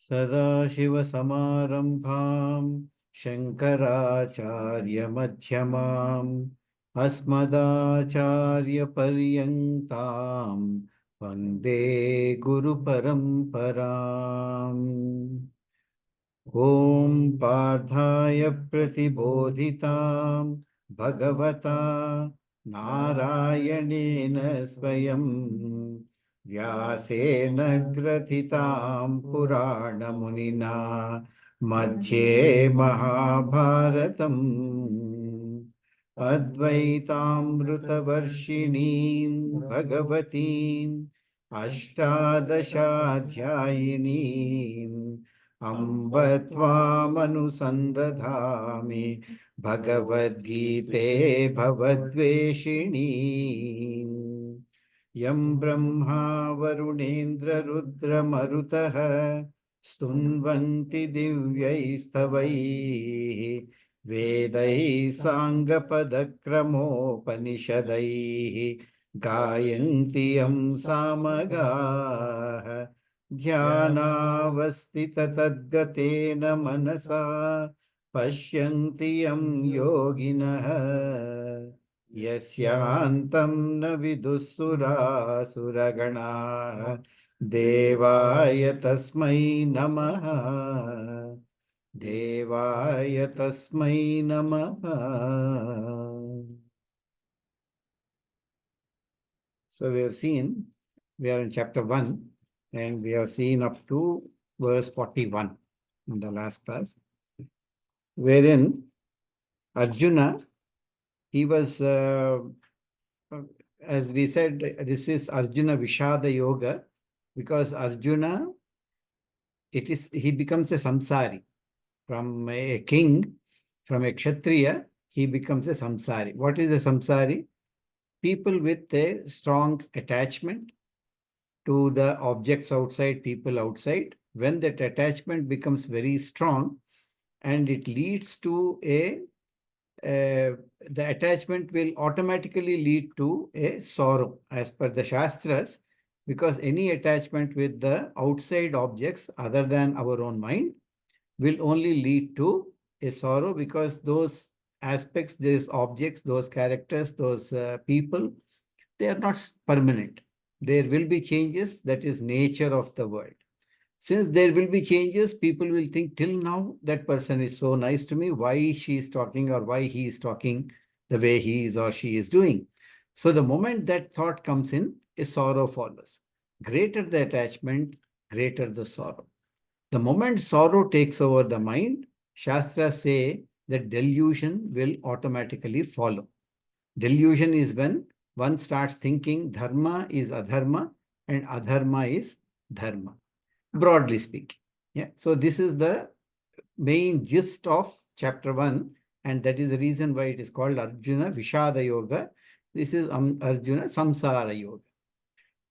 सदाशिवसमारम्भाम् शङ्कराचार्यमध्यमाम् अस्मदाचार्यपर्यन्ताम् वन्दे गुरुपरम्पराम्। ॐ पार्थाय प्रतिबोधितां भगवता नारायणेन स्वयं व्यासेन ग्रथितां पुराणमुनिना मध्ये महाभारतम् अद्वैतामृतवर्षिणीं भगवतीम् अष्टादशाध्यायिनीम् अम्ब त्वामनुसन्दधामि भगवद्गीते भवद्वेषिणी यं ब्रह्मा वरुणेन्द्ररुद्रमरुतः स्तुन्वन्ति दिव्यैस्तवैः वेदैः साङ्गपदक्रमोपनिषदैः गायन्ति यं सामगाः ध्यानावस्थिततद्गतेन मनसा पश्यन्ति यं योगिनः यस्यान्तं न विदुःसुरासुरगणाः देवाय तस्मै नमः देवाय तस्मै नमः. So we have seen, we are in chapter 1 and we have seen up to verse 41 in the last class, wherein Arjuna, he was, as we said, this is Arjuna Vishada Yoga, because Arjuna, he becomes a samsari. From a king, from a kshatriya, he becomes a samsari. What is a samsari? People with a strong attachment to the objects outside, people outside. When that attachment becomes very strong and it leads to the attachment will automatically lead to a sorrow as per the Shastras, because any attachment with the outside objects other than our own mind will only lead to a sorrow, because those aspects, those objects, those characters, those people, they are not permanent. There will be changes. That is nature of the world. Since there will be changes, people will think, till now that person is so nice to me, why she is talking or why he is talking the way he is or she is doing. So the moment that thought comes in, a sorrow follows. Greater the attachment, greater the sorrow. The moment sorrow takes over the mind, Shastras say that delusion will automatically follow. Delusion is when one starts thinking dharma is adharma and adharma is dharma, broadly speaking. Yeah. So this is the main gist of chapter 1, and that is the reason why it is called Arjuna Vishada Yoga. This is Arjuna Samsara Yoga.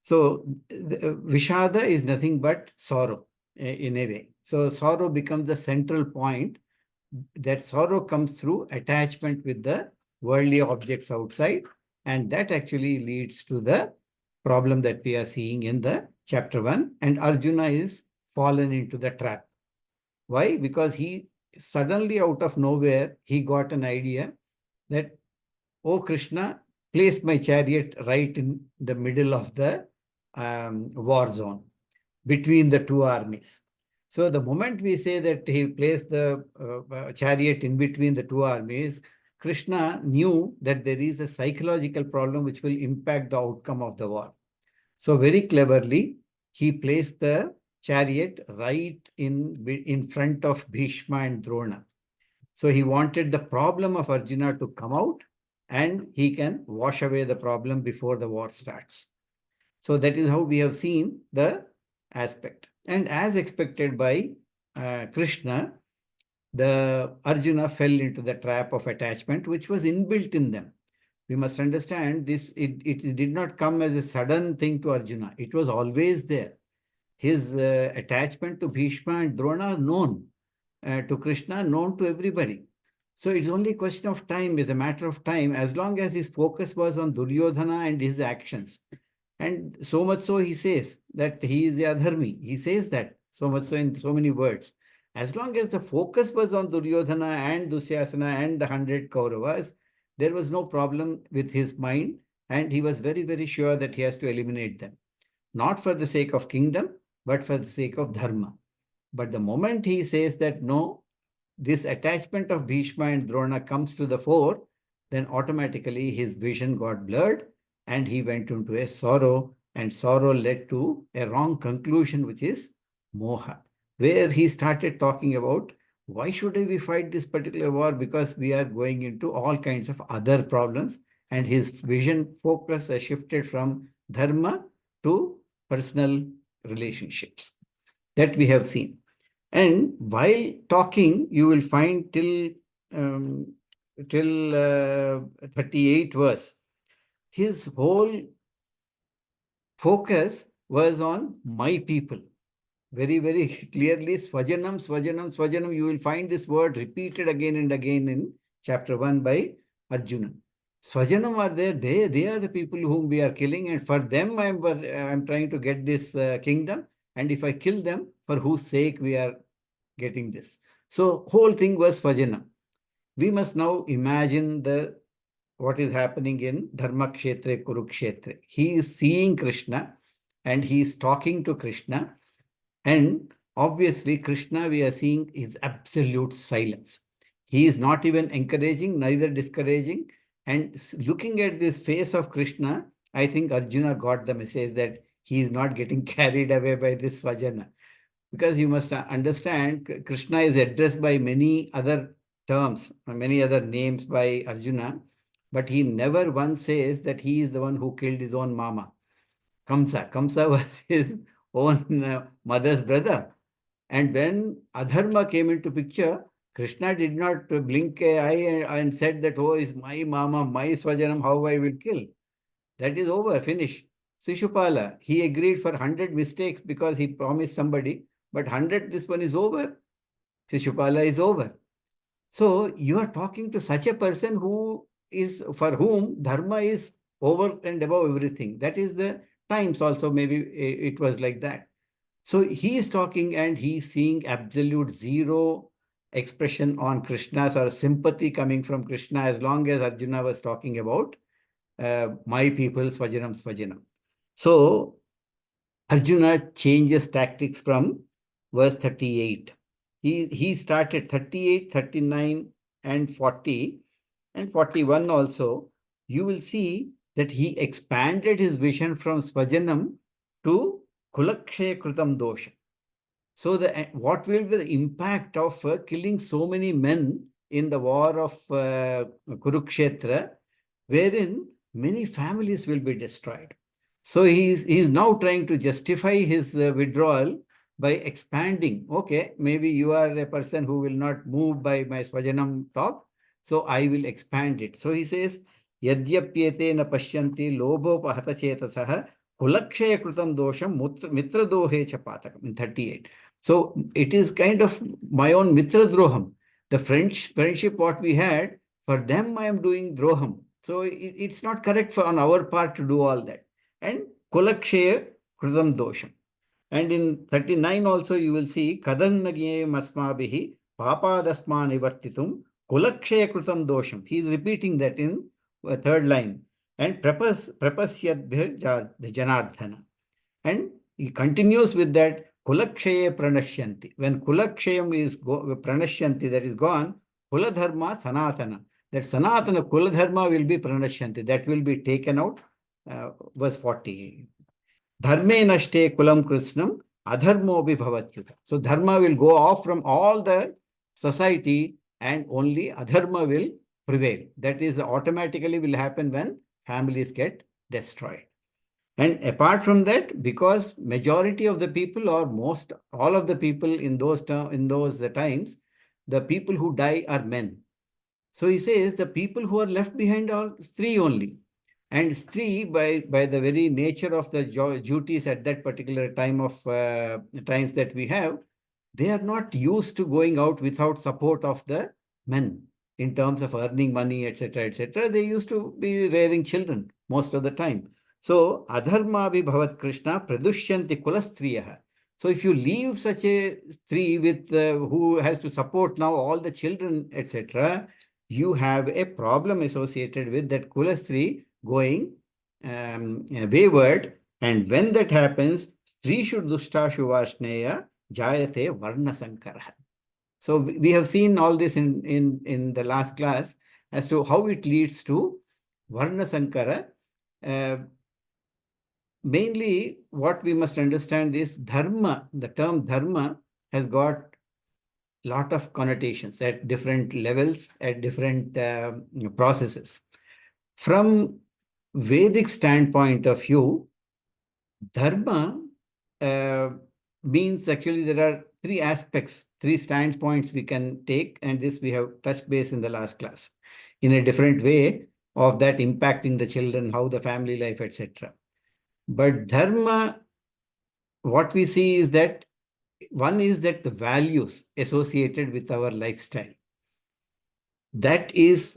So Vishada is nothing but sorrow in a way. So sorrow becomes the central point. That sorrow comes through attachment with the worldly objects outside, and that actually leads to the problem that we are seeing in the chapter 1. And Arjuna is fallen into the trap. Why? Because he suddenly, out of nowhere, he got an idea that, oh Krishna, place my chariot right in the middle of the war zone between the two armies. So the moment we say that he placed the chariot in between the two armies, Krishna knew that there is a psychological problem which will impact the outcome of the war. So very cleverly, he placed the chariot right in front of Bhishma and Drona. So he wanted the problem of Arjuna to come out and he can wash away the problem before the war starts. So that is how we have seen the aspect. And as expected by Krishna, the Arjuna fell into the trap of attachment, which was inbuilt in them. We must understand this, it did not come as a sudden thing to Arjuna. It was always there. His attachment to Bhishma and Drona known, to Krishna known to everybody. So it's only a question of time, it's a matter of time, as long as his focus was on Duryodhana and his actions. And so much so he says that he is a adharmi. He says that so much so in so many words. As long as the focus was on Duryodhana and Dusyasana and the 100 Kauravas, there was no problem with his mind, and he was very, very sure that he has to eliminate them. Not for the sake of kingdom, but for the sake of dharma. But the moment he says that no, this attachment of Bhishma and Drona comes to the fore, then automatically his vision got blurred and he went into a sorrow, and sorrow led to a wrong conclusion, which is moha, where he started talking about, why should we fight this particular war? Because we are going into all kinds of other problems, and his vision focus has shifted from dharma to personal relationships. That we have seen. And while talking, you will find till 38 verse, his whole focus was on my people. Very, very clearly, Swajanam, Swajanam, Swajanam. You will find this word repeated again and again in chapter 1 by Arjuna. Swajanam are there, they are the people whom we are killing, and for them I'm trying to get this kingdom, and if I kill them, for whose sake we are getting this. So whole thing was Swajanam. We must now imagine what is happening in Dharma Kshetra, Kurukshetra. He is seeing Krishna and he is talking to Krishna, and obviously Krishna, we are seeing his absolute silence. He is not even encouraging, neither discouraging. And looking at this face of Krishna, I think Arjuna got the message that he is not getting carried away by this Svajana. Because you must understand, Krishna is addressed by many other terms, many other names by Arjuna, but he never once says that he is the one who killed his own mama. Kamsa. Kamsa was his own mother's brother. And when Adharma came into picture, Krishna did not blink an eye and said that, oh, is my mama, my Swajanam, how I will kill. That is over, finish. Sishupala, he agreed for 100 mistakes because he promised somebody, but 100, this one is over. Sishupala is over. So you are talking to such a person who is, for whom dharma is over and above everything. That is the times also, maybe it was like that. So he is talking and he is seeing absolute zero expression on Krishna's or sympathy coming from Krishna, as long as Arjuna was talking about my people, Swajanam, Swajanam. So Arjuna changes tactics from verse 38. He started 38, 39, and 40, and 41 also. You will see that he expanded his vision from Swajanam to Kulakshaya Kritam Dosha. So what will be the impact of killing so many men in the war of Kurukshetra, wherein many families will be destroyed. So he's now trying to justify his withdrawal by expanding. Okay, maybe you are a person who will not move by my Swajanam talk, so I will expand it. So he says, Yadyapyete na pashyanti lobopahata chetasaha kulakshaya kritam dosham mitra dohe chapatakam in 38. So it is kind of my own mitra droham. The friendship what we had, for them I am doing droham. So it's not correct on our part to do all that. And kulakshaya kritam dosham. And in 39 also you will see kadannagye masmabihi papadasma nivartitum kulakshaya kritam dosham. He is repeating that in third line. And prapasyadbhir janardhana. And he continues with that kulakshaye pranashyanti. When kulakshayam is pranashyanti, that is gone, kuladharma sanatana. That sanatana kuladharma will be pranashyanti. That will be taken out. Verse 40. Dharme nashte kulam krishnam adharmo bhavatyuta. So dharma will go off from all the society and only adharma will prevail. That is automatically will happen when families get destroyed. And apart from that, because majority of the people or most all of the people in those times, the people who die are men. So he says the people who are left behind are three only. And three, by the very nature of the duties at that particular time of times that we have, they are not used to going out without support of the men in terms of earning money, etc., etc. They used to be rearing children most of the time. So, adharma bhavat Krishna pradushyanti kulastriyah. So, if you leave such a stree with who has to support now all the children, etc., you have a problem associated with that kulastri going wayward. And when that happens, Strishu Dushta Shuvashneya Jayate Varna Sankara. So we have seen all this in the last class as to how it leads to Varna Sankara. Mainly what we must understand is dharma. The term dharma has got lot of connotations at different levels, at different processes. From Vedic standpoint of view, dharma means actually there are three aspects, three standpoints we can take, and this we have touched base in the last class in a different way of that impacting the children, how the family life, etc. But dharma, what we see is that one is that the values associated with our lifestyle. That is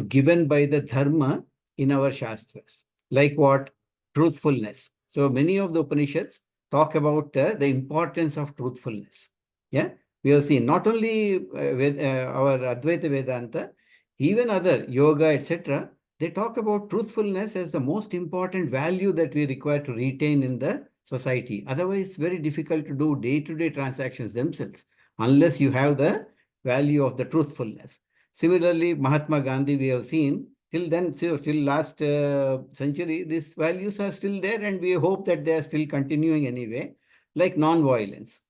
given by the dharma in our shastras. Like what? Truthfulness. So many of the Upanishads talk about the importance of truthfulness. Yeah, we have seen not only with our Advaita Vedanta, even other yoga, etc. They talk about truthfulness as the most important value that we require to retain in the society. Otherwise, it's very difficult to do day-to-day transactions themselves unless you have the value of the truthfulness. Similarly, Mahatma Gandhi, we have seen till then, till last century, these values are still there, and we hope that they are still continuing anyway, like non-violence,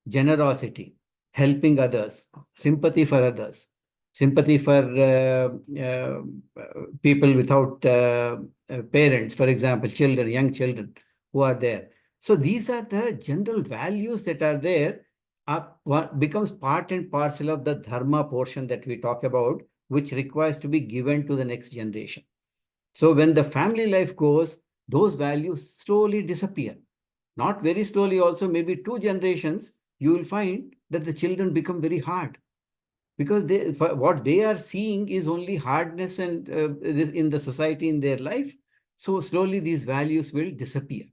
generosity, helping others, sympathy for others, sympathy for people without parents, for example, children, young children who are there. So these are the general values that are there, becomes part and parcel of the dharma portion that we talk about, which requires to be given to the next generation. So when the family life goes, those values slowly disappear. Not very slowly also, maybe 2 generations, you will find that the children become very hard. Because what they are seeing is only hardness and in the society, in their life. So slowly these values will disappear.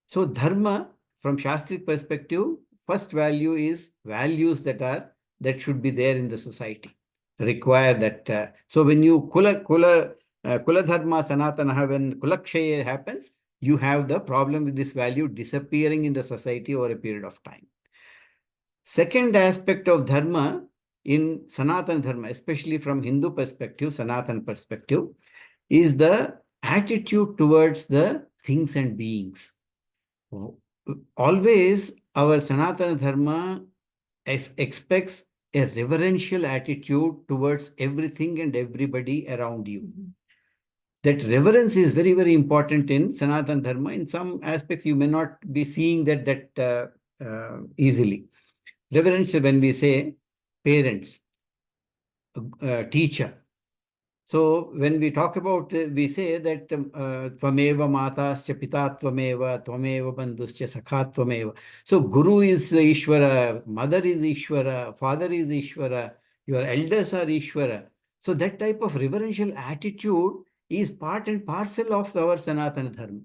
So dharma, from Shastric perspective, first value is values that should be there in the society. Require that. So when you kula dharma sanatana, when kulakshaya happens, you have the problem with this value disappearing in the society over a period of time. Second aspect of dharma in Sanatana Dharma, especially from Hindu perspective, Sanatana perspective, is the attitude towards the things and beings. Always our Sanatana Dharma expects a reverential attitude towards everything and everybody around you. That reverence is very, very important in Sanatana Dharma. In some aspects, you may not be seeing that easily. Reverence, when we say parents, teacher. So when we talk about, we say that tvameva matascha pitatvameva tvameva bandhuscha sakhatvameva. So Guru is Ishvara, mother is Ishvara, father is Ishvara, your elders are Ishvara. So that type of reverential attitude is part and parcel of our Sanatana Dharma.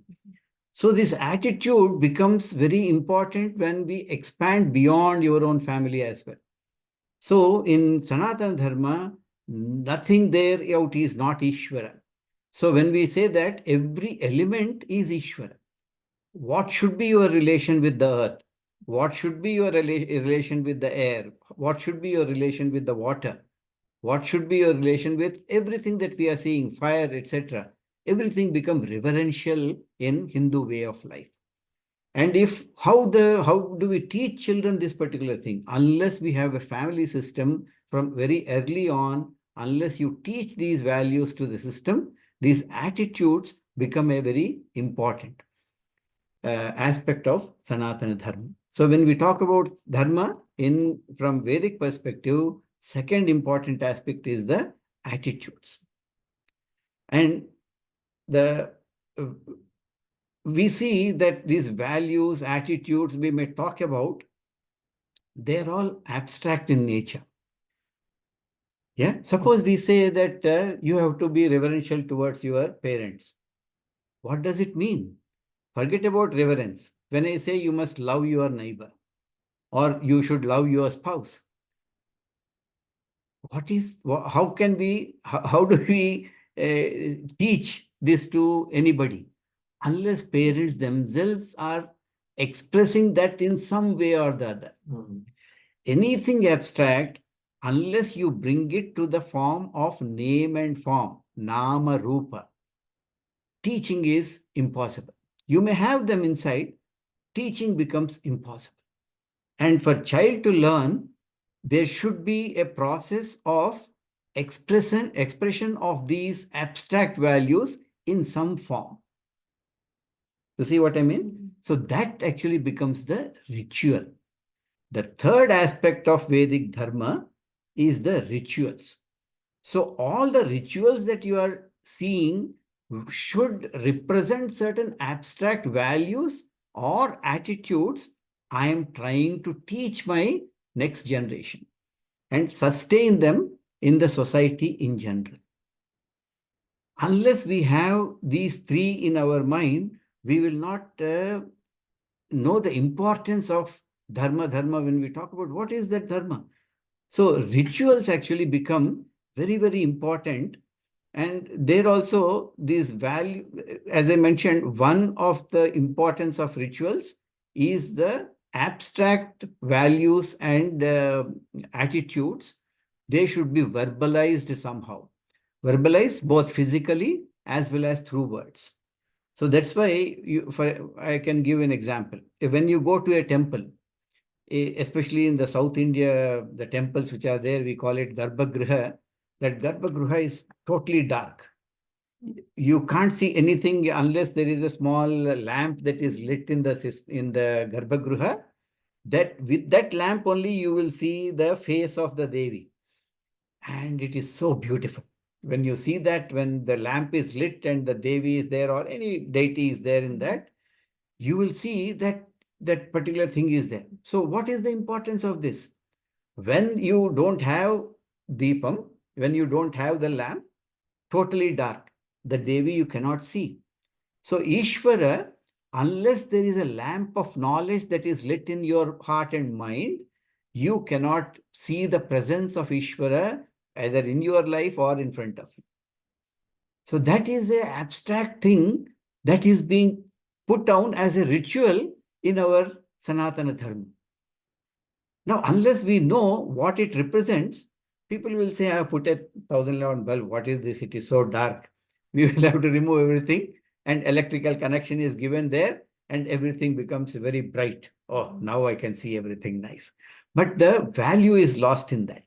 So this attitude becomes very important when we expand beyond your own family as well. So in Sanatana Dharma, nothing there out is not Ishvara. So when we say that every element is Ishvara, what should be your relation with the earth? What should be your relation with the air? What should be your relation with the water? What should be your relation with everything that we are seeing, fire, etc.? Everything becomes reverential in Hindu way of life. And how do we teach children this particular thing? Unless we have a family system from very early on, unless you teach these values to the system, these attitudes become a very important aspect of Sanatana Dharma. So when we talk about Dharma from Vedic perspective, second important aspect is the attitudes. And we see that these values, attitudes we may talk about, they're all abstract in nature. Yeah. Suppose we say that you have to be reverential towards your parents. What does it mean? Forget about reverence. When I say you must love your neighbor or you should love your spouse, how do we teach this to anybody? Unless parents themselves are expressing that in some way or the other. Anything abstract, unless you bring it to the form of name and form, nama rupa, teaching is impossible. You may have them inside, teaching becomes impossible. And for child to learn, there should be a process of expression of these abstract values in some form. You see what I mean? So that actually becomes the ritual. The third aspect of Vedic Dharma is the rituals. So all the rituals that you are seeing should represent certain abstract values or attitudes I am trying to teach my next generation and sustain them in the society in general. Unless we have these three in our mind, we will not know the importance of dharma when we talk about what is that dharma. So rituals actually become very, very important. And there also this value, as I mentioned, one of the importance of rituals is the abstract values and attitudes. They should be verbalized somehow. Verbalized both physically as well as through words. So that's why I can give an example. When you go to a temple, especially in the South India, the temples which are there, we call it Garbhagriha. That Garbhagriha is totally dark. You can't see anything unless there is a small lamp that is lit in the Garbhagriha. That with that lamp only you will see the face of the Devi. And it is so beautiful. When you see that, when the lamp is lit and the Devi is there or any deity is there in that, you will see that that particular thing is there. So what is the importance of this? When you don't have Deepam, when you don't have the lamp, totally dark, the Devi you cannot see. So Ishvara, unless there is a lamp of knowledge that is lit in your heart and mind, you cannot see the presence of Ishvara either in your life or in front of you. So that is an abstract thing that is being put down as a ritual in our Sanatana Dharma. Now, unless we know what it represents, people will say, I have put a 1011 bulb. What is this? It is so dark. We will have to remove everything and electrical connection is given there and everything becomes very bright. Oh, now I can see everything nice. But the value is lost in that.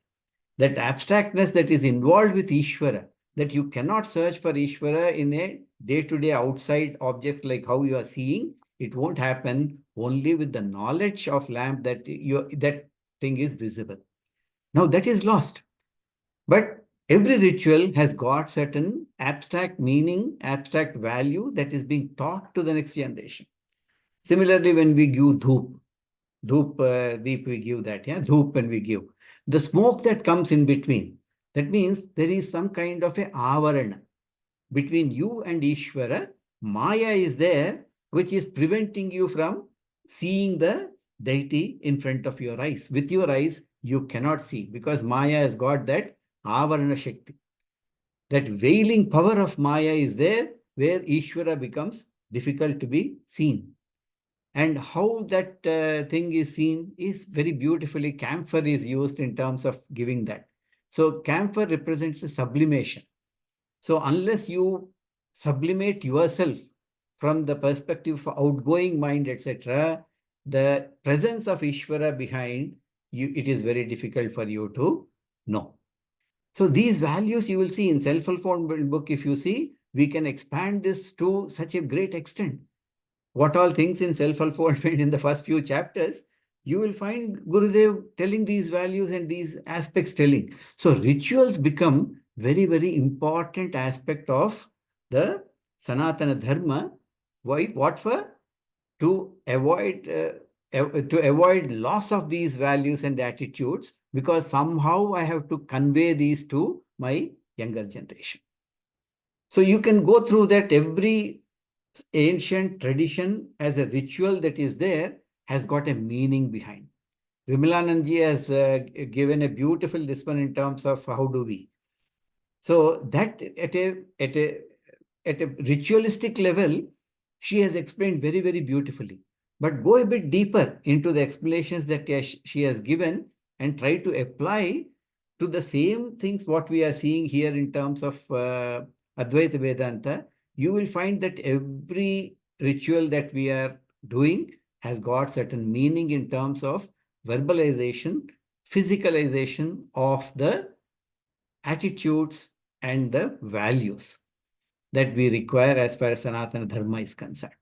That abstractness that is involved with Ishvara, that you cannot search for Ishvara in a day-to-day outside objects like how you are seeing. It won't happen only with the knowledge of lamp that that thing is visible. Now that is lost. But every ritual has got certain abstract meaning, abstract value that is being taught to the next generation. Similarly, when we give dhoop, deep we give that, yeah, dhoop when we give. The smoke that comes in between, that means there is some kind of a avarana between you and Ishvara. Maya is there, which is preventing you from seeing the deity in front of your eyes. With your eyes, you cannot see because Maya has got that avarana shakti. That veiling power of Maya is there where Ishvara becomes difficult to be seen. And how that thing is seen is very beautifully, camphor is used in terms of giving that. So camphor represents the sublimation. So unless you sublimate yourself from the perspective of outgoing mind, etc., the presence of Ishvara behind you, it is very difficult for you to know. So these values you will see in Self-Fulfillment book, if you see, we can expand this to such a great extent. What all things in self-fulfillment in the first few chapters, you will find Gurudev telling these values and these aspects telling. So rituals become very, very important aspect of the Sanatana Dharma. Why? What for? To avoid loss of these values and attitudes, because somehow I have to convey these to my younger generation. So you can go through that. Every ancient tradition as a ritual that is there has got a meaning behind. Vimalanandji has given a beautiful this one in terms of how do we. So that at a ritualistic level, she has explained very, very beautifully. But go a bit deeper into the explanations that she has given and try to apply to the same things what we are seeing here in terms of Advaita Vedanta. You will find that every ritual that we are doing has got certain meaning in terms of verbalization, physicalization of the attitudes and the values that we require as far as Sanatana Dharma is concerned.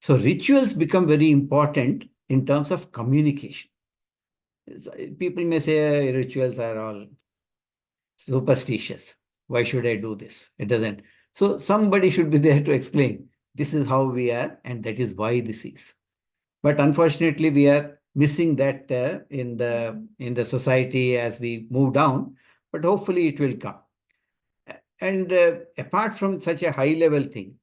So rituals become very important in terms of communication. People may say rituals are all superstitious. Why should I do this? It doesn't. So somebody should be there to explain this is how we are and that is why this is. But unfortunately, we are missing that in the society as we move down. But hopefully, it will come. And apart from such a high level thing,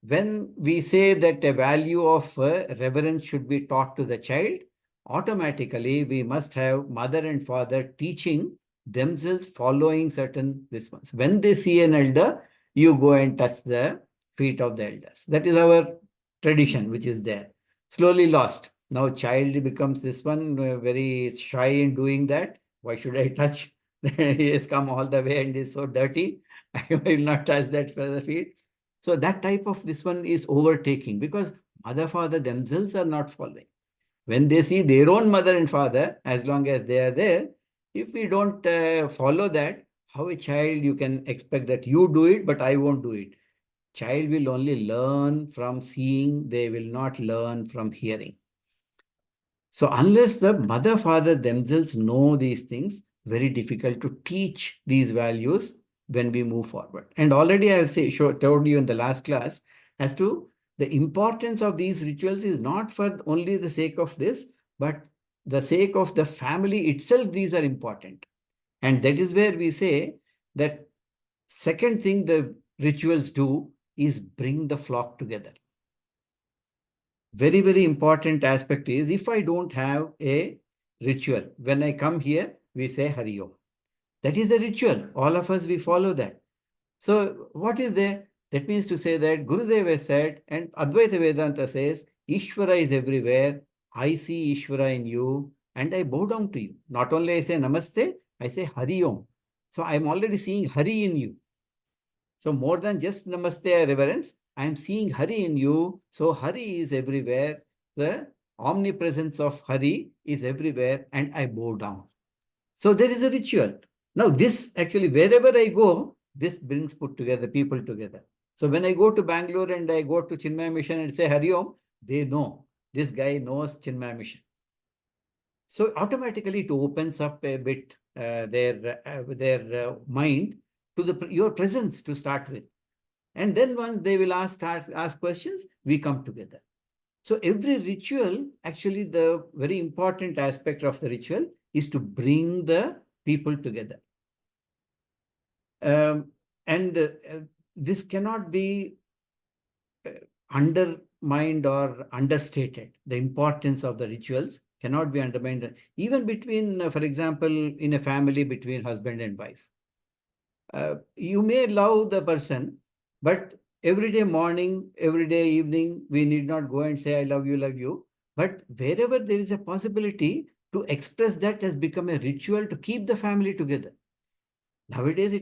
when we say that a value of reverence should be taught to the child, automatically we must have mother and father teaching themselves, following certain this ones. When they see an elder, you go and touch the feet of the elders. That is our tradition, which is there. Slowly lost. Now child becomes this one very shy in doing that. Why should I touch? He has come all the way and is so dirty. I will not touch that for the feet. So that type of this one is overtaking because mother, father themselves are not following. When they see their own mother and father, as long as they are there, if we don't follow that, how a child you can expect that you do it, but I won't do it. Child will only learn from seeing, they will not learn from hearing. So unless the mother, father themselves know these things, very difficult to teach these values when we move forward. And already I have told you in the last class as to the importance of these rituals is not for only the sake of this, but the sake of the family itself, these are important. And that is where we say that second thing the rituals do is bring the flock together. Very, very important aspect is if I don't have a ritual, when I come here, we say Hari Om. That is a ritual. All of us, we follow that. So what is there? That means to say that Gurudev has said, and Advaita Vedanta says, Ishvara is everywhere. I see Ishvara in you, and I bow down to you. Not only I say Namaste, I say Hari Om. So I'm already seeing Hari in you. So more than just Namaste reverence, I am seeing Hari in you. So Hari is everywhere. The omnipresence of Hari is everywhere, and I bow down. So there is a ritual. Now this actually, wherever I go, this brings put together, people together. So when I go to Bangalore and I go to Chinmaya Mission and say Hari Om, they know. This guy knows Chinmaya Mission. So automatically it opens up a bit their mind to your presence to start with. And then once they will ask questions, we come together. So every ritual, actually the very important aspect of the ritual is to bring the people together. And this cannot be undermined or understated. The importance of the rituals cannot be undermined. Even between, for example, in a family between husband and wife. You may love the person, but every day morning, every day evening, we need not go and say, I love you, love you. But wherever there is a possibility to express that has become a ritual to keep the family together. Nowadays,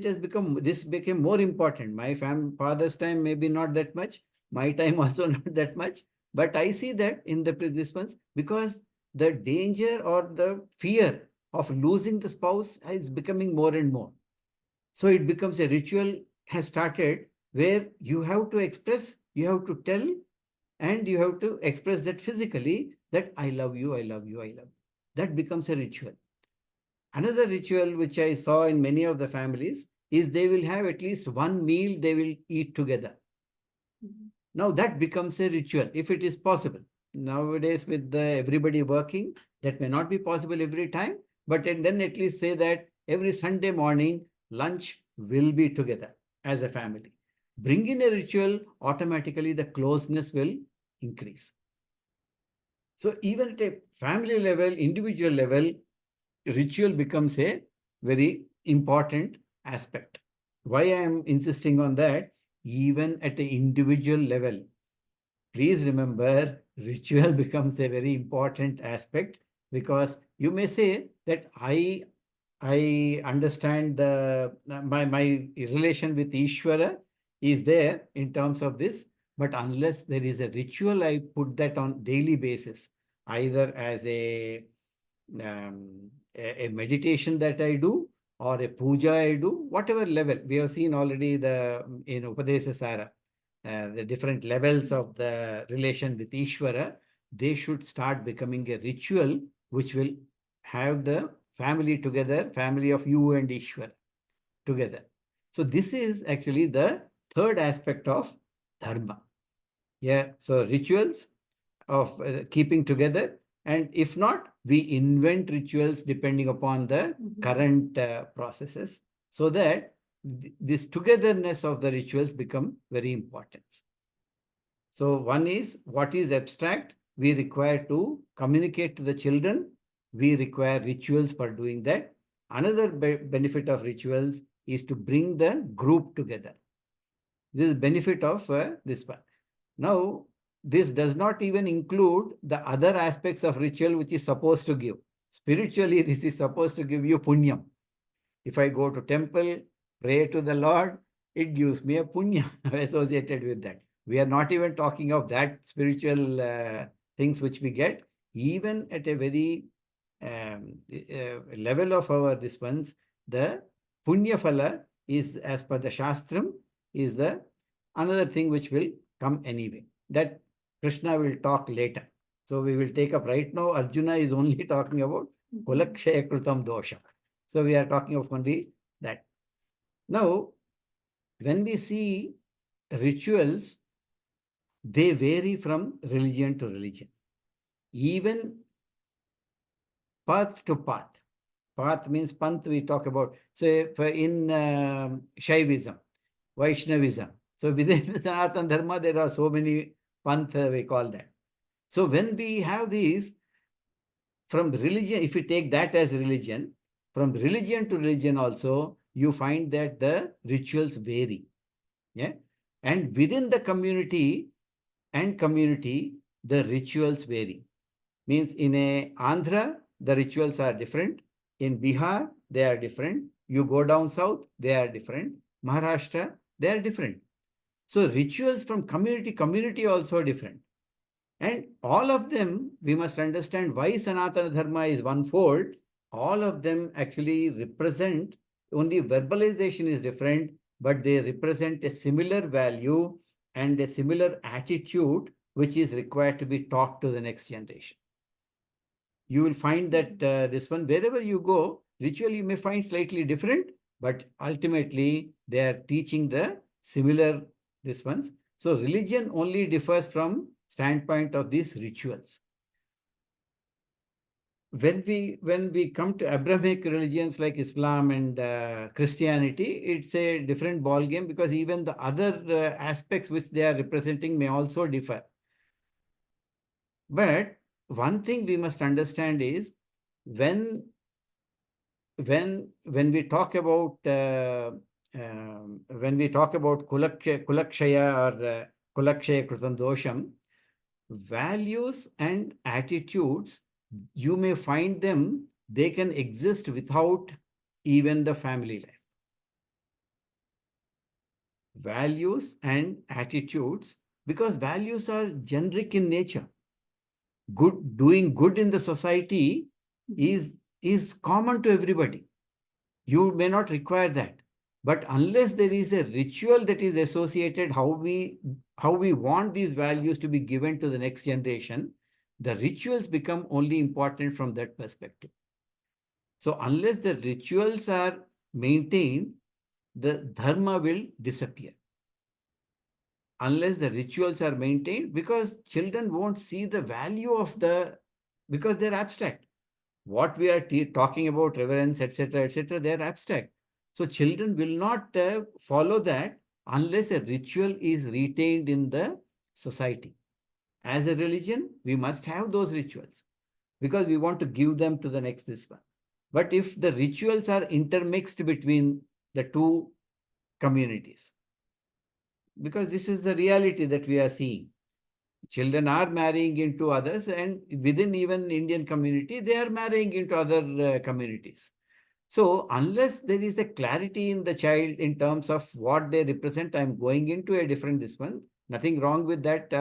this became more important. My father's time, maybe not that much. My time also not that much. But I see that in this ones, because the danger or the fear of losing the spouse is becoming more and more. So it becomes a ritual has started where you have to express, you have to tell, and you have to express that physically, that I love you, I love you, I love you. That becomes a ritual. Another ritual which I saw in many of the families is they will have at least one meal they will eat together. Now that becomes a ritual if it is possible. Nowadays, with everybody working, that may not be possible every time, but then at least say that every Sunday morning, lunch will be together as a family. Bring in a ritual, automatically the closeness will increase. So even at a family level, individual level, ritual becomes a very important aspect. Why I am insisting on that, even at the individual level, please remember ritual becomes a very important aspect, because you may say that I understand my relation with Ishvara is there in terms of this, but unless there is a ritual, I put that on daily basis, either as a meditation that I do, or a puja I do, whatever level. We have seen already in Upadesa Sara, the different levels of the relation with Ishvara. They should start becoming a ritual which will have the family together, family of you and Ishvara together. So this is actually the third aspect of dharma. Yeah, so rituals of keeping together, and if not, we invent rituals depending upon the current processes, so that this togetherness of the rituals become very important. So one is what is abstract, we require to communicate to the children, we require rituals for doing that. Another benefit of rituals is to bring the group together. This is benefit of this one. Now, this does not even include the other aspects of ritual which is supposed to give. Spiritually, this is supposed to give you punyam. If I go to temple, pray to the Lord, it gives me a punya associated with that. We are not even talking of that spiritual things which we get. Even at a very level of our this ones, the punya phala is, as per the Shastram, is the another thing which will come anyway. That Krishna will talk later. So we will take up right now. Arjuna is only talking about kulakshaya krutam dosha. So we are talking of only that. Now, when we see rituals, they vary from religion to religion. Even path to path. Path means panth we talk about. Say in Shaivism, Vaishnavism. So within Sanatana Dharma, there are so many panth, we call that. So when we have these, from religion, if we take that as religion, from religion to religion also, you find that the rituals vary. Yeah. And within the community, the rituals vary. Means in a Andhra, the rituals are different. In Bihar, they are different. You go down south, they are different. Maharashtra, they are different. So rituals from community also different. And all of them, we must understand why Sanatana Dharma is one-fold. All of them actually represent, only verbalization is different, but they represent a similar value and a similar attitude which is required to be taught to the next generation. You will find that this one, wherever you go, ritual you may find slightly different, but ultimately they are teaching the similar this ones. So religion only differs from standpoint of these rituals. When we come to Abrahamic religions like Islam and Christianity, it's a different ball game, because even the other aspects which they are representing may also differ. But one thing we must understand is when we talk about kulakshaya or kulakshaya kritam dosham, values and attitudes, you may find them, they can exist without even the family life. Values and attitudes, because values are generic in nature. Doing good in the society is common to everybody. You may not require that. But unless there is a ritual that is associated how we how we want these values to be given to the next generation, the rituals become only important from that perspective. So unless the rituals are maintained, the dharma will disappear. Unless the rituals are maintained, because children won't see the value of because they're abstract. What we are talking about, reverence, etc., they're abstract. So children will not follow that unless a ritual is retained in the society. As a religion, we must have those rituals because we want to give them to the next this one. But if the rituals are intermixed between the two communities, because this is the reality that we are seeing. Children are marrying into others, and within even Indian community, they are marrying into other communities. So unless there is a clarity in the child in terms of what they represent, I'm going into a different this one. Nothing wrong with that.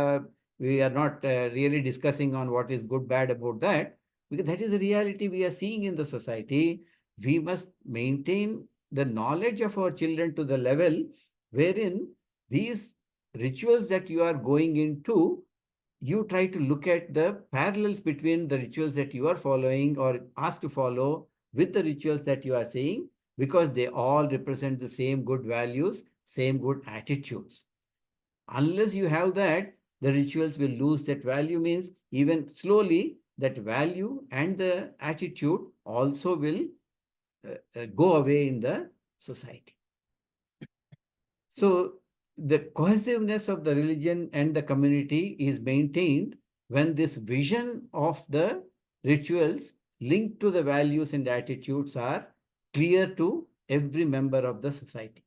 We are not really discussing on what is good, bad about that, because that is the reality we are seeing in the society. We must maintain the knowledge of our children to the level wherein these rituals that you are going into, you try to look at the parallels between the rituals that you are following or asked to follow with the rituals that you are saying, because they all represent the same good values, same good attitudes. Unless you have that, the rituals will lose that value, means even slowly that value and the attitude also will go away in the society. So the cohesiveness of the religion and the community is maintained when this vision of the rituals linked to the values and attitudes are clear to every member of the society.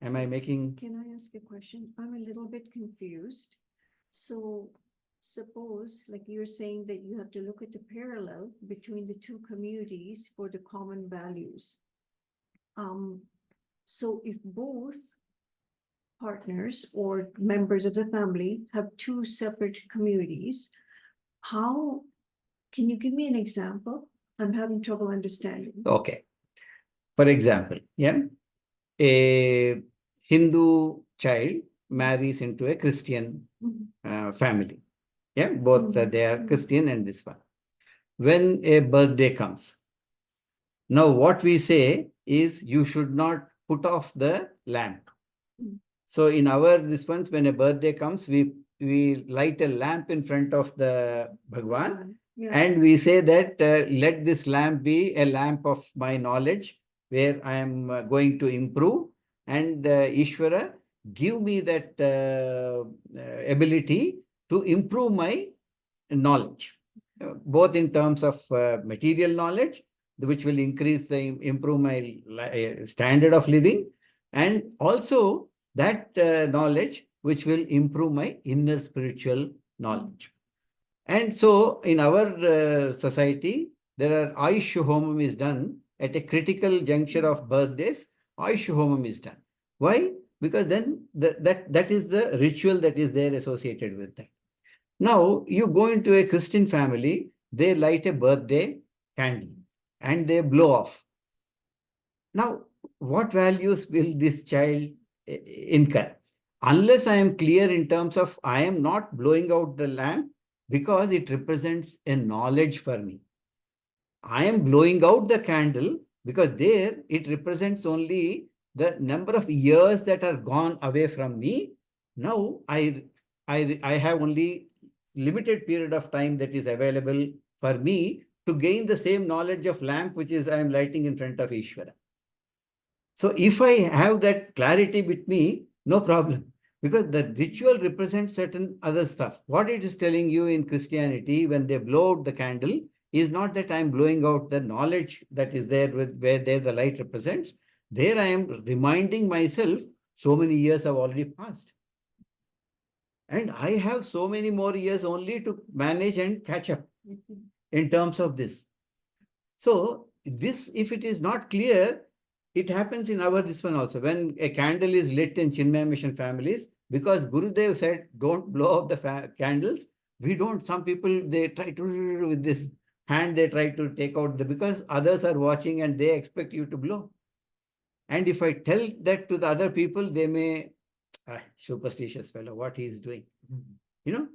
Am I making? Can I ask a question? I'm a little bit confused. So suppose, like you're saying that you have to look at the parallel between the two communities for the common values. So if both partners or members of the family have two separate communities, how, can you give me an example? I'm having trouble understanding. Okay. For example, yeah, a Hindu child marries into a Christian family. Yeah, both they are Christian and this one. When a birthday comes, now what we say is you should not put off the lamp. So in our this ones, when a birthday comes, we light a lamp in front of the Bhagwan, and we say that let this lamp be a lamp of my knowledge, where I am going to improve, and Ishvara, give me that ability to improve my knowledge, both in terms of material knowledge, which will improve my standard of living, and also that knowledge which will improve my inner spiritual knowledge. And so in our society, there are Ayush Homam is done at a critical juncture of birthdays. Ayush Homam is done. Why? Because then that is the ritual that is there associated with that. Now, you go into a Christian family, they light a birthday candle and they blow off. Now, what values will this child incur? Unless I am clear in terms of I am not blowing out the lamp because it represents a knowledge for me. I am blowing out the candle because there it represents only the number of years that are gone away from me. Now I have only limited period of time that is available for me to gain the same knowledge of lamp which is I am lighting in front of Ishvara. So if I have that clarity with me, no problem. Because the ritual represents certain other stuff. What it is telling you in Christianity, when they blow out the candle, is not that I am blowing out the knowledge that is there with where there the light represents. There I am reminding myself, so many years have already passed. And I have so many more years only to manage and catch up in terms of this. So this, if it is not clear, it happens in our this one also. When a candle is lit in Chinmaya Mission families, because Gurudev said, don't blow out the candles. We don't. Some people, they try to, with this hand, they try to take out because others are watching and they expect you to blow. And if I tell that to the other people, they may superstitious fellow, what he is doing.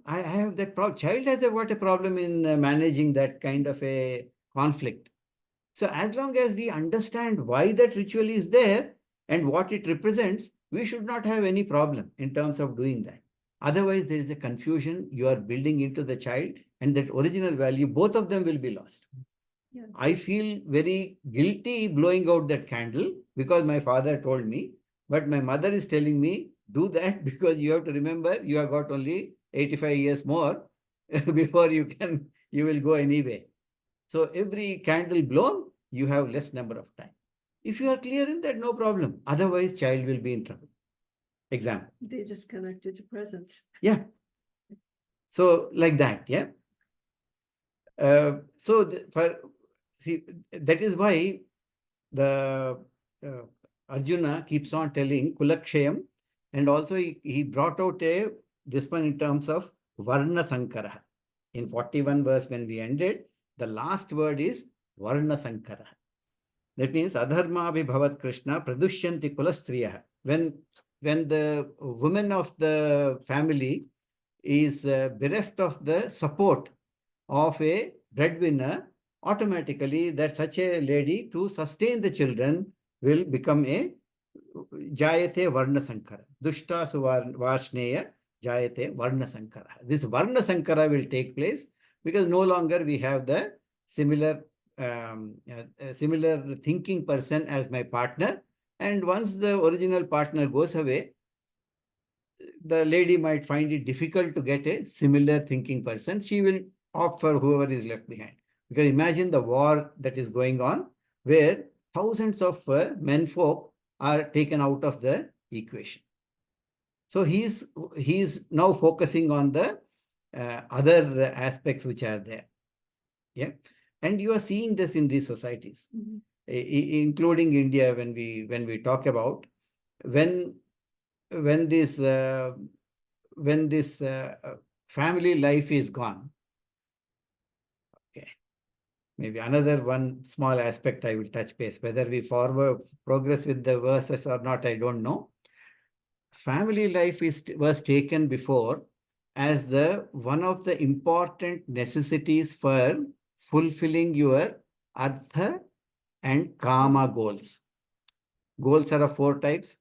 I have that problem. Child has what a problem in managing that kind of a conflict. So as long as we understand why that ritual is there and what it represents, we should not have any problem in terms of doing that. Otherwise, there is a confusion you are building into the child, and that original value, both of them will be lost. Yeah. I feel very guilty blowing out that candle because my father told me, but my mother is telling me, do that because you have to remember you have got only 85 years more before you will go anyway. So every candle blown, you have less number of time. If you are clear in that, no problem. Otherwise, child will be in trouble. Example. They just connected to presence. Yeah. So like that, yeah. See, that is why the Arjuna keeps on telling Kulakshayam, and also he brought out this one in terms of Varna Sankara. In 41 verse when we ended, the last word is Varna Sankara. That means Adharma Bhavat Krishna Pradushyanti Kulastriyah. When the woman of the family is bereft of the support of a breadwinner, automatically that such a lady to sustain the children will become a Jayate Varna Sankara. Dushta Varsneya Jayate Varna Sankara. This Varna Sankara will take place because no longer we have the similar thinking person as my partner. And once the original partner goes away, the lady might find it difficult to get a similar thinking person. She will opt for whoever is left behind. Because imagine the war that is going on where thousands of menfolk are taken out of the equation. So he's now focusing on the other aspects which are there. Yeah. And you are seeing this in these societies, including India, when we talk about when this family life is gone. Okay. Maybe another one small aspect I will touch base. Whether we progress with the verses or not, I don't know. Family life was taken before as one of the important necessities for fulfilling your artha and kama goals. Goals are of 4 types.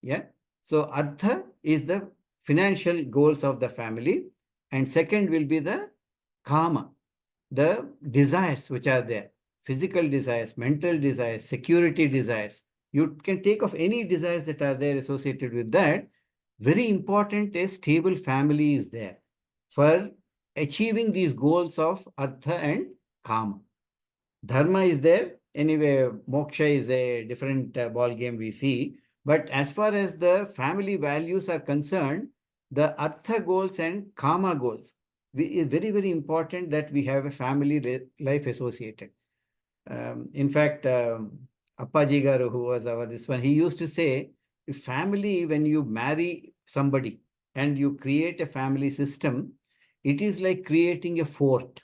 Yeah. So artha is the financial goals of the family, and second will be the kama, the desires which are there, physical desires, mental desires, security desires. You can take of any desires that are there associated with that. Very important, a stable family is there for achieving these goals of artha and kama. Dharma is there. Anyway, moksha is a different ball game we see. But as far as the family values are concerned, the artha goals and kama goals, it's very, very important that we have a family life associated. In fact, Appaji Garu, who was this one, he used to say, family, when you marry somebody and you create a family system, it is like creating a fort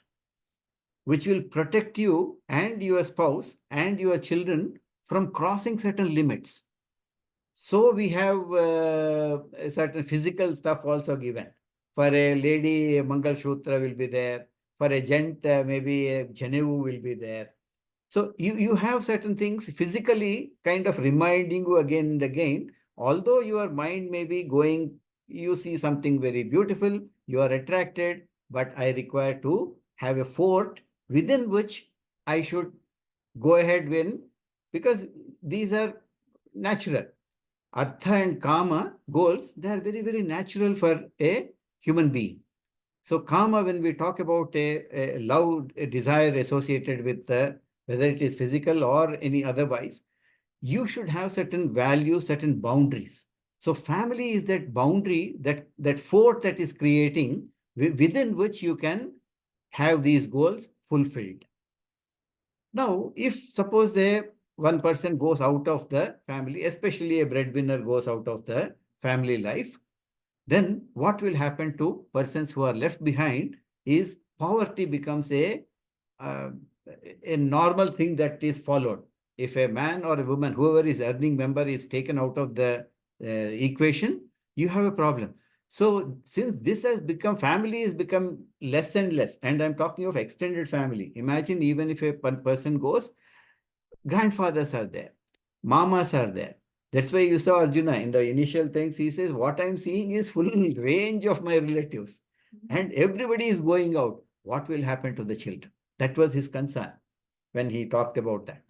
which will protect you and your spouse and your children from crossing certain limits. So we have certain physical stuff also given. For a lady, a Mangal Shutra will be there. For a gent, maybe a Janevu will be there. So you have certain things physically kind of reminding you again and again. Although your mind may be going, you see something very beautiful, you are attracted, but I require to have a fort within which I should go ahead with, because these are natural. Artha and kama goals, they are very, very natural for a human being. So kama, when we talk about a love, a desire associated with whether it is physical or any otherwise, you should have certain values, certain boundaries. So family is that boundary, that fort that is creating within which you can have these goals fulfilled. Now, if suppose one person goes out of the family, especially a breadwinner goes out of the family life, then what will happen to persons who are left behind is poverty becomes a normal thing that is followed. If a man or a woman, whoever is earning member is taken out of the equation, you have a problem. So since this has become, family has become less and less, and I'm talking of extended family. Imagine even if a person goes, grandfathers are there, mamas are there. That's why you saw Arjuna in the initial things. He says, what I'm seeing is full range of my relatives, and everybody is going out. What will happen to the children? That was his concern when he talked about that.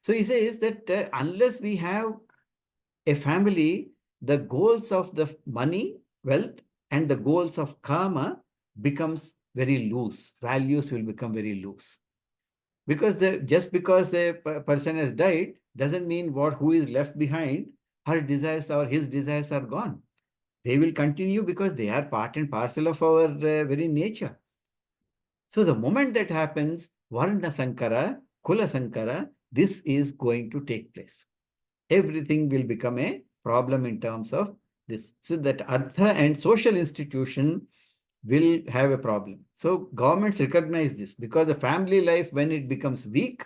So he says that unless we have a family, the goals of the money, wealth, and the goals of karma becomes very loose. Values will become very loose. Because just because a person has died doesn't mean who is left behind, her desires or his desires are gone. They will continue because they are part and parcel of our very nature. So the moment that happens, Varna Sankara, Kula Sankara, this is going to take place. Everything will become a problem in terms of this. So that Artha and social institution will have a problem. So governments recognize this because the family life, when it becomes weak,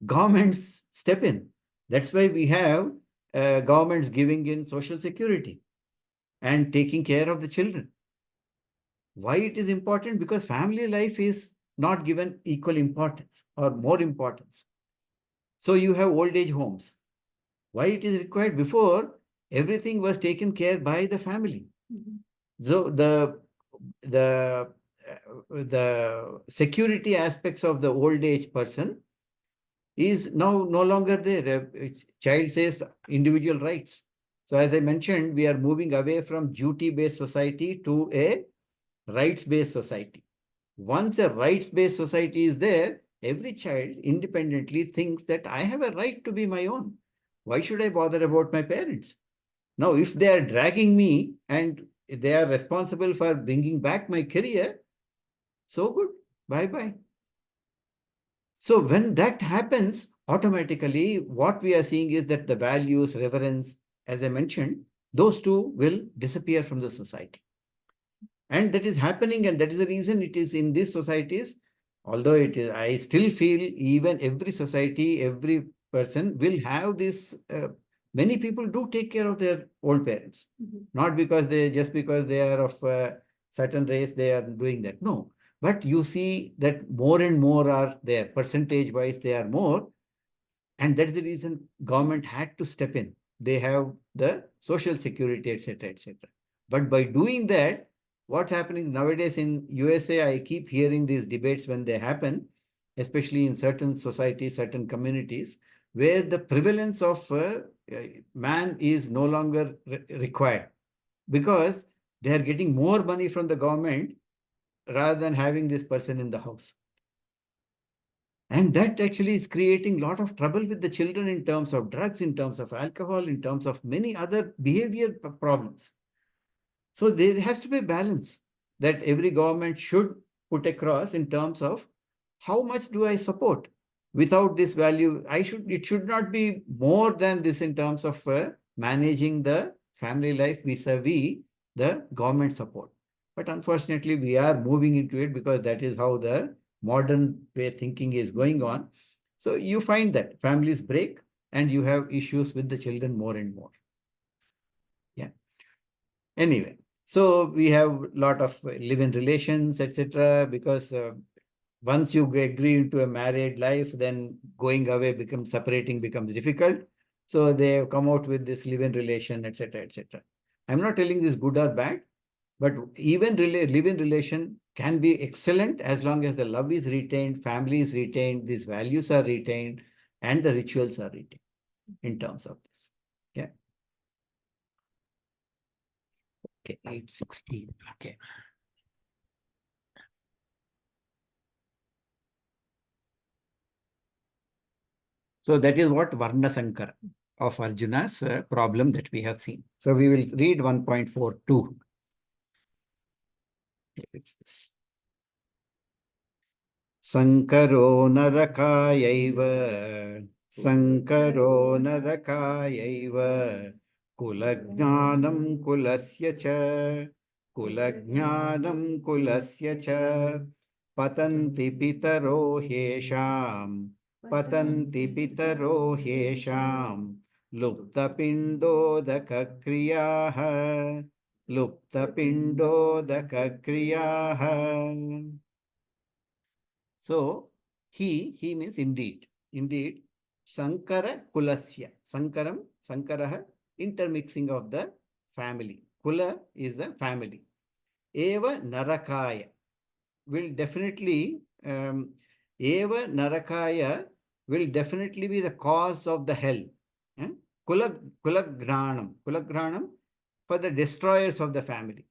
governments step in. That's why we have governments giving in social security and taking care of the children. Why it is important? Because family life is not given equal importance or more importance. So you have old age homes. Why it is required? Before, everything was taken care by the family. So the security aspects of the old age person is now no longer there. Child says individual rights. So as I mentioned, we are moving away from duty-based society to a rights-based society. Once a rights-based society is there, every child independently thinks that I have a right to be my own. Why should I bother about my parents? Now, if they are dragging me and they are responsible for bringing back my career, so good, bye-bye. So when that happens, automatically what we are seeing is that the values, reverence, as I mentioned, those two will disappear from the society. And that is happening, and that is the reason it is in these societies. Although it is, I still feel even every society, every person will have this. Many people do take care of their old parents, not because just because they are of a certain race, they are doing that. No, but you see that more and more are there, percentage wise, they are more. And that's the reason government had to step in. They have the social security, etc., etc. But by doing that, what's happening nowadays in USA, I keep hearing these debates when they happen, especially in certain societies, certain communities, where the prevalence of man is no longer required because they are getting more money from the government rather than having this person in the house. And that actually is creating a lot of trouble with the children in terms of drugs, in terms of alcohol, in terms of many other behavior problems. So there has to be a balance that every government should put across in terms of how much do I support without this value. It should not be more than this in terms of managing the family life vis-a-vis the government support. But unfortunately, we are moving into it because that is how the modern way thinking is going on. So you find that families break and you have issues with the children more and more. Yeah. Anyway, so we have a lot of live-in relations, etc. Because once you agree into a married life, then going away separating becomes difficult. So they have come out with this live-in relation, etc., etc. I'm not telling this good or bad, but even live-in relation can be excellent as long as the love is retained, family is retained, these values are retained, and the rituals are retained in terms of this. Yeah. Okay, 816. Okay. So that is what Varna Sankara of Arjuna's problem that we have seen. So we will read 1.42. It's this. Sankaro narakayaiva, Sankaro narakayaiva, Kulajnanam kulasya cha, Kulajnanam kulasya cha, Patanti pitaro hesham, Patanti pitaro hesham, Luptapindodaka Luptapindodaka. So he means indeed. Indeed, Sankara Kulasya. Sankaraha, intermixing of the family. Kula is the family. Eva Narakaya will definitely, Eva Narakaya will definitely be the cause of the hell. Eh? Kulagranam for the destroyers of the family.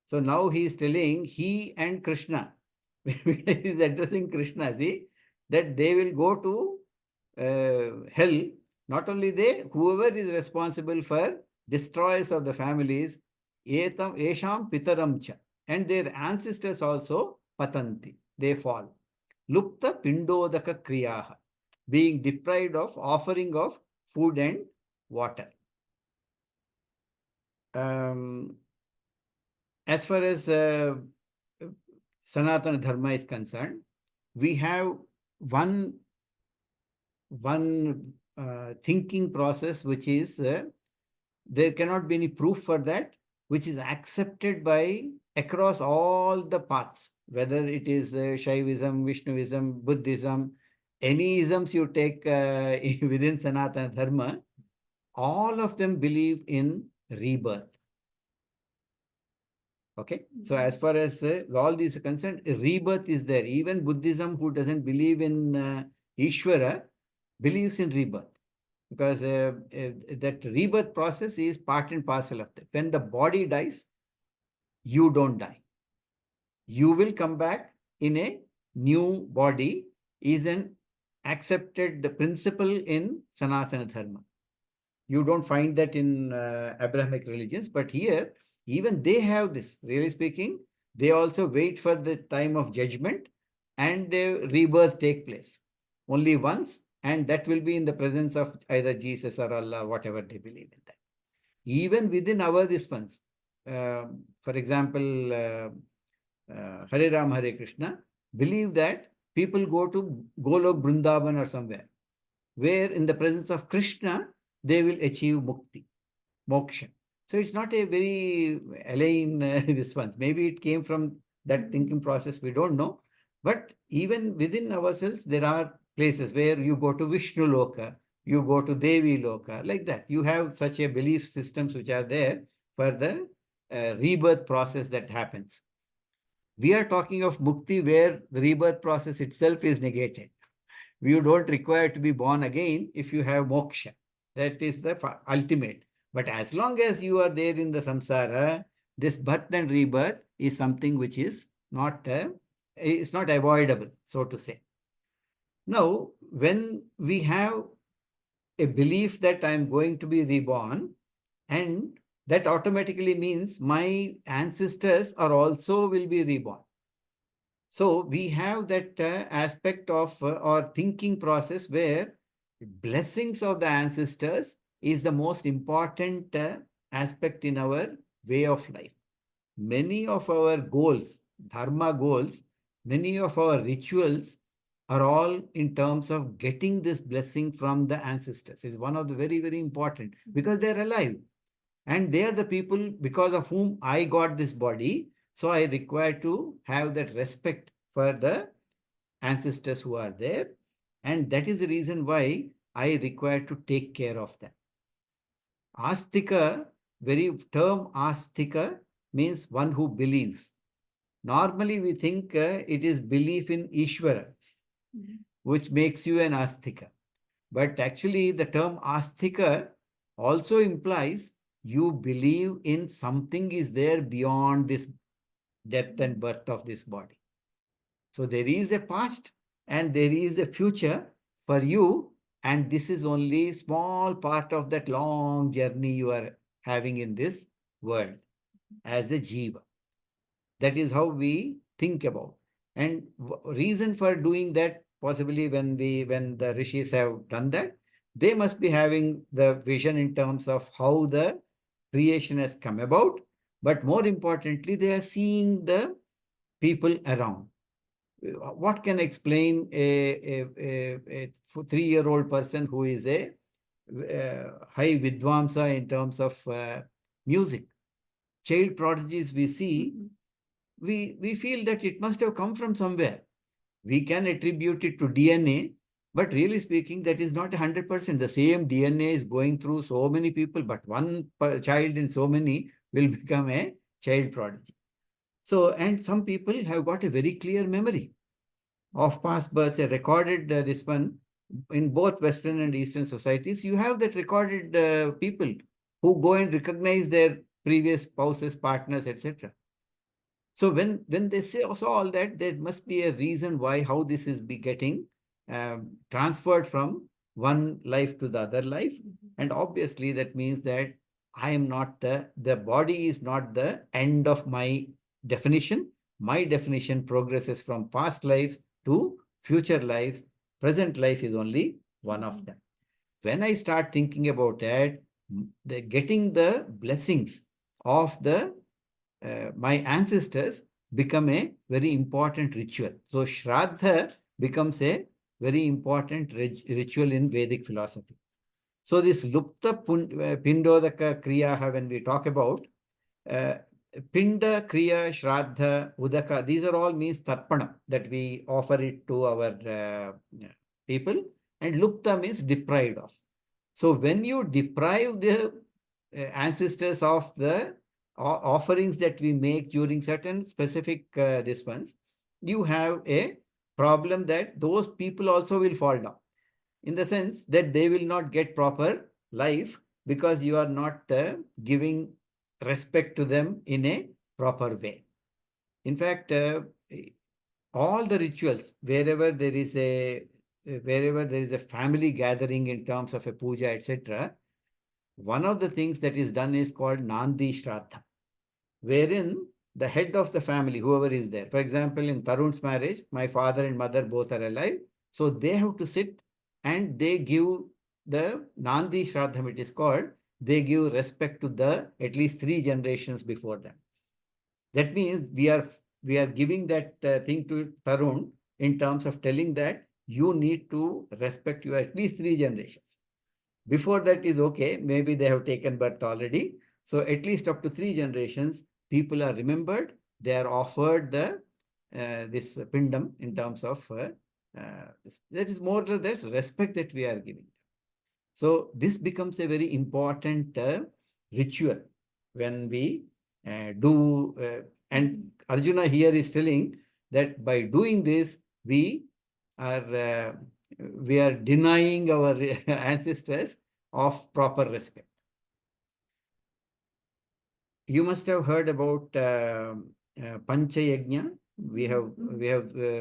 So now he is telling he and Krishna, he is addressing Krishna, see, that they will go to hell. Not only they, whoever is responsible for destroyers of the families, esham pitaram cha, and their ancestors also patanti, they fall. Lupta pindodaka kriyaha, being deprived of offering of food and water. As far as Sanatana Dharma is concerned, we have one thinking process which is, there cannot be any proof for that, which is accepted by across all the paths, whether it is Shaivism, Vishnuism, Buddhism, any isms you take within Sanatana Dharma, all of them believe in rebirth. Okay, so as far as all these are concerned, rebirth is there. Even Buddhism, who doesn't believe in Ishvara, believes in rebirth, because that rebirth process is part and parcel of that. When the body dies, you don't die. You will come back in a new body, is an accepted principle in Sanatana Dharma. You don't find that in Abrahamic religions, but here, even they have this. Really speaking, they also wait for the time of judgment and rebirth take place. Only once, and that will be in the presence of either Jesus or Allah, whatever they believe in that. Even within our this ones, for example, Hare Ram, Hare Krishna, believe that people go to Golok, Vrindavan or somewhere, where in the presence of Krishna, they will achieve mukti, moksha. So it's not a very alien this one. Maybe it came from that thinking process, we don't know. But even within ourselves, there are places where you go to Vishnu Loka, you go to Devi Loka, like that. You have such a belief systems which are there for the rebirth process that happens. We are talking of mukti where the rebirth process itself is negated. You don't require to be born again if you have moksha. That is the ultimate. But as long as you are there in the samsara, this birth and rebirth is something which is not, it's not avoidable, so to say. Now, when we have a belief that I am going to be reborn, and that automatically means my ancestors are also will be reborn. So we have that aspect of our thinking process where blessings of the ancestors is the most important aspect in our way of life. Many of our goals, dharma goals, many of our rituals are all in terms of getting this blessing from the ancestors. It's one of the very, very important, because they're alive. And they are the people because of whom I got this body. So I require to have that respect for the ancestors who are there. And that is the reason why I require to take care of them. Astika, very term astika means one who believes. Normally we think it is belief in Ishvara, which makes you an astika. But actually the term astika also implies you believe in something is there beyond this death and birth of this body. So there is a past and there is a future for you, and this is only small part of that long journey you are having in this world as a jiva. That is how we think about. And reason for doing that, possibly when the rishis have done that, they must be having the vision in terms of how the creation has come about. But more importantly, they are seeing the people around. What can explain a 3-year-old person who is a high vidvamsa in terms of music. Child prodigies we see, we feel that it must have come from somewhere. We can attribute it to DNA, but really speaking, that is not 100%. The same DNA is going through so many people, but one child in so many will become a child prodigy. So, and some people have got a very clear memory of past births, a recorded this one in both Western and Eastern societies. You have that recorded people who go and recognize their previous spouses, partners, etc. So when they say also all that, there must be a reason why, how this is be getting transferred from one life to the other life. And obviously that means that I am not the body is not the end of my definition. My definition progresses from past lives to future lives. Present life is only one of them. When I start thinking about that, getting the blessings of my ancestors become a very important ritual. So Shraddha becomes a very important ritual in Vedic philosophy. So this Lupta Pindodaka Kriya, when we talk about uh, Pinda, Kriya, Shraddha, Udaka, these are all means Tarpana, that we offer it to our people, and Lupta means deprived of. So when you deprive the ancestors of the offerings that we make during certain specific this ones, you have a problem that those people also will fall down, in the sense that they will not get proper life because you are not giving respect to them in a proper way. In fact, all the rituals, wherever there is a family gathering in terms of a puja, etc., one of the things that is done is called Nandi Shraddha, wherein the head of the family, whoever is there, for example, in Tarun's marriage, my father and mother both are alive, so they have to sit and they give the Nandi Shraddham, it is called, they give respect to the at least 3 generations before them. That means we are giving that thing to Tarun in terms of telling that you need to respect your at least 3 generations. Before that is okay, maybe they have taken birth already. So at least up to 3 generations, people are remembered. They are offered this pindam in terms of this. That is more or less respect that we are giving. So this becomes a very important ritual when we do. And Arjuna here is telling that by doing this, are uh, we are denying our ancestors of proper respect. You must have heard about Pancha Yajna. We have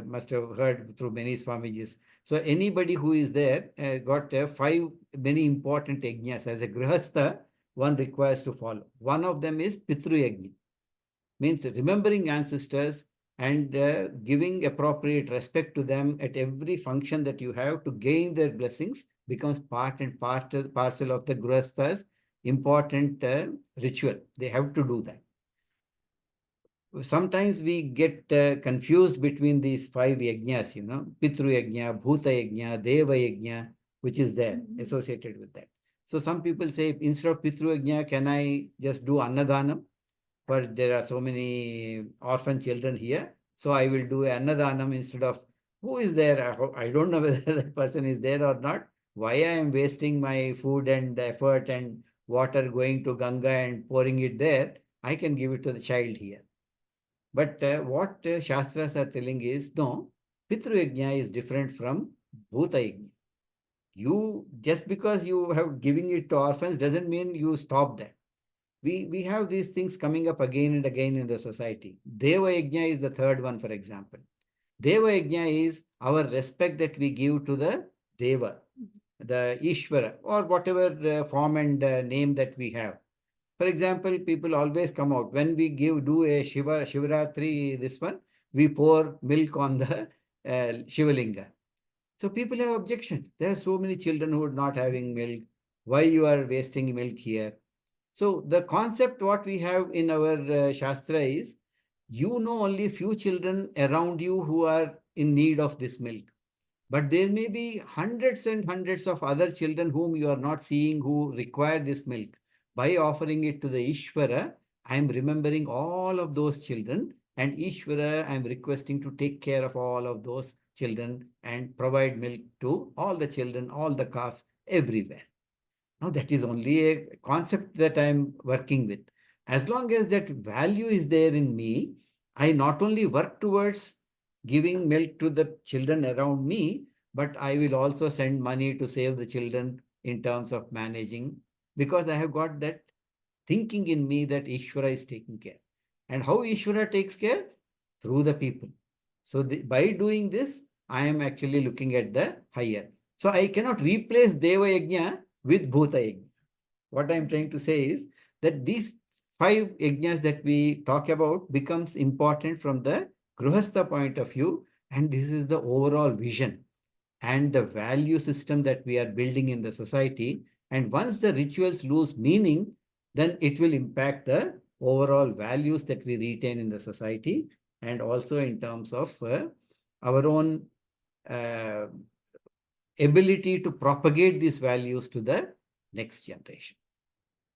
must have heard through many Swamijis. So anybody who is there got 5 many important yajnas. As a grihastha, one requires to follow. One of them is Pitru Yajna, means remembering ancestors and giving appropriate respect to them at every function that you have to gain their blessings becomes part and parcel of the grihastha's important ritual. They have to do that. Sometimes we get confused between these 5 yajnas, Pitru Yajna, Bhuta Yajna, Deva Yajna, which is there associated with that. So some people say, instead of Pitru Yajna, can I just do Annadanam? But there are so many orphan children here. So I will do Annadanam instead of, who is there? I don't know whether that person is there or not. Why I am wasting my food and effort and water going to Ganga and pouring it there? I can give it to the child here. But what Shastras are telling is, no, Pitru Yajna is different from Bhuta Yajna. You, just because you have giving it to orphans doesn't mean you stop that. We have these things coming up again and again in the society. Deva Yajna is the third one, for example. Deva Yajna is our respect that we give to the Deva, the Ishvara, or whatever form and name that we have. For example, people always come out when we do a Shivaratri, this one, we pour milk on the Shivalinga. So people have objection. There are so many children who are not having milk. Why you are wasting milk here? So the concept what we have in our Shastra is, only few children around you who are in need of this milk. But there may be hundreds and hundreds of other children whom you are not seeing who require this milk. By offering it to the Ishvara, I am remembering all of those children, and Ishvara, I am requesting to take care of all of those children and provide milk to all the children, all the calves, everywhere. Now, that is only a concept that I am working with. As long as that value is there in me, I not only work towards giving milk to the children around me, but I will also send money to save the children in terms of managing, because I have got that thinking in me that Ishvara is taking care. And how Ishvara takes care? Through the people. So by doing this, I am actually looking at the higher. So I cannot replace Deva Yajna with Bhuta Yajna. What I am trying to say is that these 5 yajnas that we talk about becomes important from the Gruhastha point of view, and this is the overall vision and the value system that we are building in the society. And once the rituals lose meaning, then it will impact the overall values that we retain in the society, and also in terms of our own uh, ability to propagate these values to the next generation.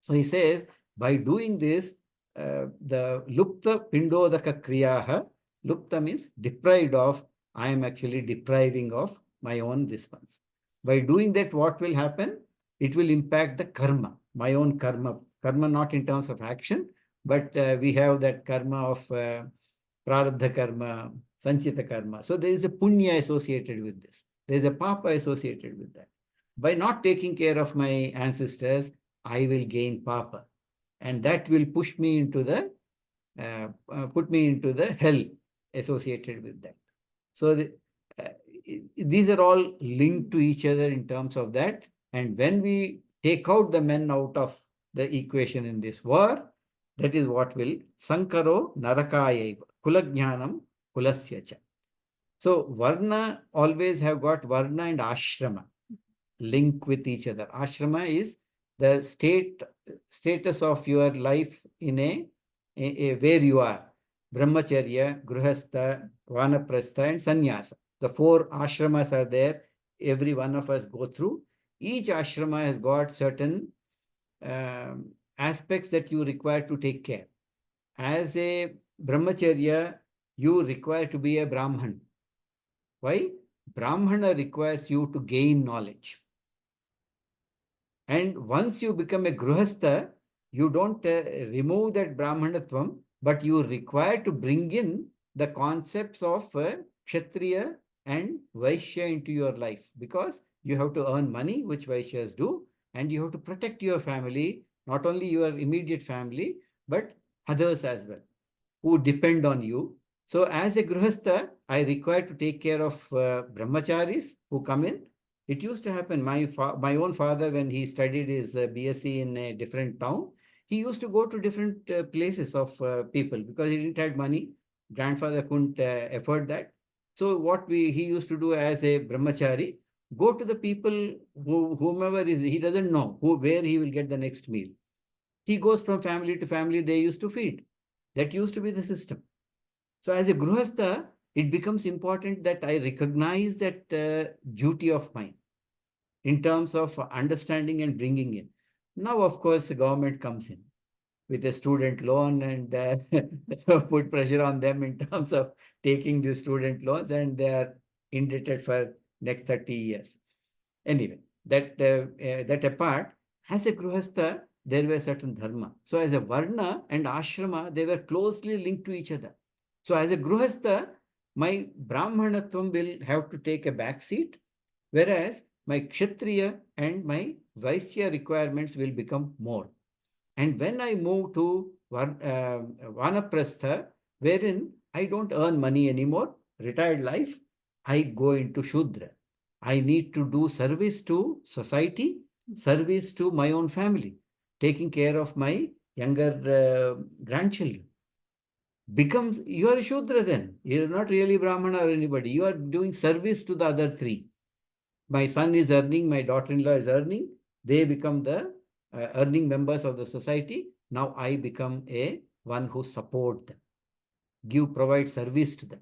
So he says, by doing this, the lupta pindodaka kriyaha, lupta means deprived of, I am actually depriving of my own this ones. By doing that, what will happen? It will impact the karma, my own karma. Karma not in terms of action, but we have that karma of prarabdha karma, sanchita karma. So there is a punya associated with this. There is a papa associated with that. By not taking care of my ancestors, I will gain papa, and that will push me into the put me into the hell associated with that. So uh, these are all linked to each other in terms of that. And when we take out the men out of the equation in this war, that is what will sankaro narakayaiva kulajnanam kulasya cha. So varna always have got varna and ashrama link with each other. Ashrama is the status of your life in where you are. Brahmacharya, Gruhastha, Vanaprastha, and Sannyasa. The 4 ashramas are there. Every one of us go through. Each ashrama has got certain aspects that you require to take care. As a Brahmacharya, you require to be a Brahman. Why? Brahmana requires you to gain knowledge. And once you become a Gruhastha, you don't remove that Brahmanatvam, but you require to bring in the concepts of Kshatriya and Vaishya into your life, because you have to earn money, which Vaishyas do, and you have to protect your family, not only your immediate family, but others as well, who depend on you. So as a Gruhastha, I require to take care of brahmacharis who come in. It used to happen. My own father, when he studied his BSc in a different town, he used to go to different places of people because he didn't have money. Grandfather couldn't afford that. So he used to do as a brahmachari, go to the people whomever is, he doesn't know where he will get the next meal. He goes from family to family, they used to feed. That used to be the system. So as a Gruhastha, it becomes important that I recognize that duty of mine in terms of understanding and bringing in. Now, of course, the government comes in with a student loan and put pressure on them in terms of taking the student loans, and they are indebted for next 30 years. Anyway, that apart, as a Gruhastha, there were certain dharma. So as a Varna and Ashrama, they were closely linked to each other. So as a Gruhastha, my Brahmanatvam will have to take a back seat, whereas my Kshatriya and my Vaisya requirements will become more. And when I move to Vanaprastha, wherein I don't earn money anymore, retired life, I go into Shudra. I need to do service to society, service to my own family, taking care of my younger grandchildren. Becomes, you are a Shudra then. You're not really Brahmana or anybody. You are doing service to the other 3. My son is earning, my daughter-in-law is earning. They become the earning members of the society. Now I become one who support them, provide service to them.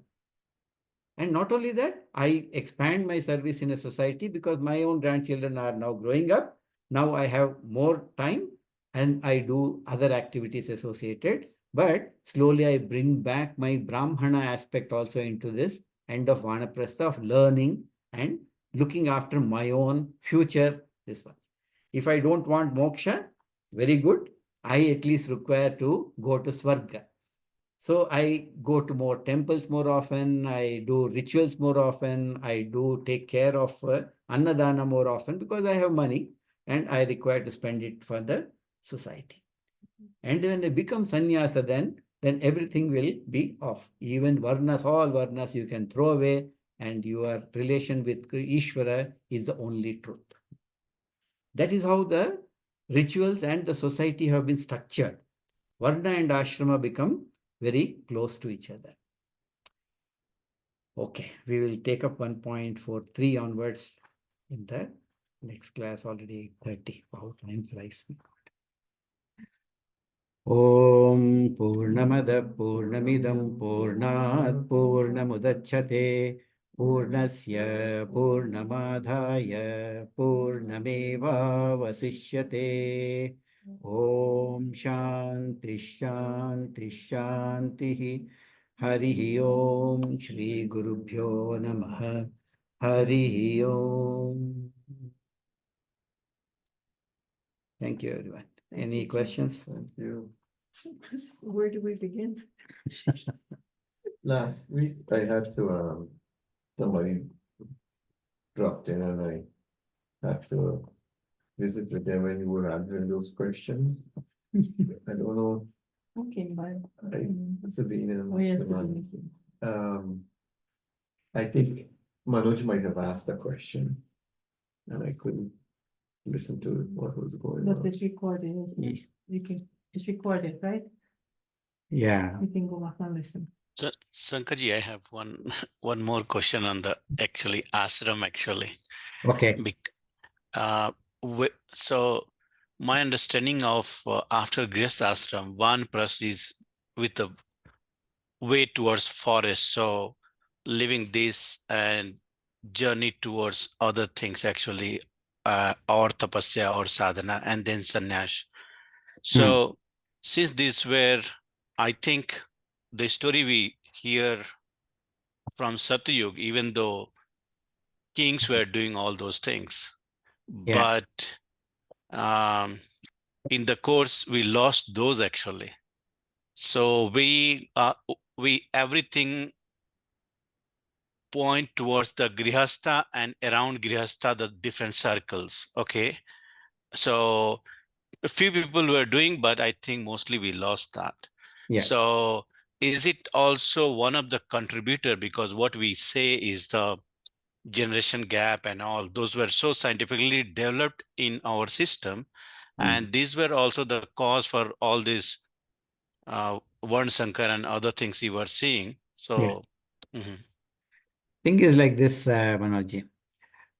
And not only that, I expand my service in a society because my own grandchildren are now growing up. Now I have more time and I do other activities associated. But slowly I bring back my Brahmana aspect also into this end of Vanaprastha of learning and looking after my own future. This one. If I don't want moksha, very good. I at least require to go to Swarga. So I go to more temples more often. I do rituals more often. I do take care of Annadana more often because I have money and I require to spend it for the society. And when I become sannyasa, then everything will be off. Even varnas, all varnas you can throw away, and your relation with Ishvara is the only truth. That is how the rituals and the society have been structured. Varna and ashrama become very close to each other. Okay, we will take up 1.43 onwards in the next class, already 30. Wow, time flies. Om Purnamada Purnamidam Purnat Purnamudachyate Purnasya Purnamadhaya Purnameva Vasishyate. Om Shanti Shanti Shanti. Harihi Om Shri Gurubhyo Namaha. Harihi Om. Thank you, everyone. Thank Any you. questions? Thank you. Where do we begin? Last week I had to somebody dropped in and I had to visit with them when you were answering those questions. I don't know, Okay, bye. Sabine Oh, yes, and I think Manoj might have asked a question and I couldn't listen to what was going But on. it's recorded, isn't it? You can, it's recorded, right? Yeah. You can go back and listen. So, Sankarji, I have one more question on the actually ashram actually. Okay. So my understanding of after Grihastha ashram, one person is with the way towards forest. So living this and journey towards other things actually, or tapasya or sadhana, and then sannyas. So since these were, I think the story we hear from Satyug, even though kings were doing all those things, Yeah. but in the course we lost those actually. So we everything point towards the grihastha and around grihastha the different circles. Okay, so a few people were doing, but I think mostly we lost that. Yeah. So is it also one of the contributor, because what we say is the generation gap and all those were so scientifically developed in our system, and these were also the cause for all this Varn Sankar and other things you were seeing. So Thing is like this, Manoj.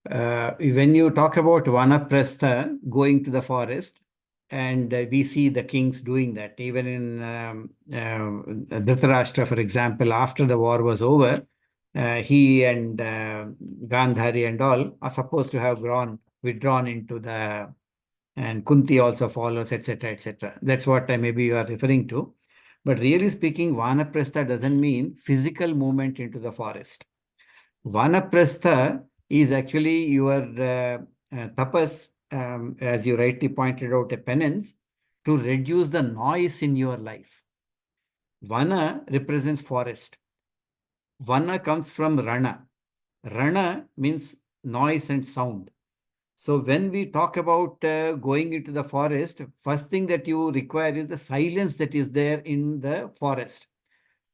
When you talk about Vanaprastha, going to the forest, and we see the kings doing that. Even in Dhritarashtra, for example, after the war was over, he and Gandhari and all are supposed to have withdrawn into the, and Kunti also follows, etc., etc. That's what maybe you are referring to. But really speaking, Vanaprastha doesn't mean physical movement into the forest. Vanaprastha is actually your tapas, as you rightly pointed out, a penance to reduce the noise in your life. Vana represents forest. Vana comes from Rana. Rana means noise and sound. So when we talk about going into the forest, first thing that you require is the silence that is there in the forest.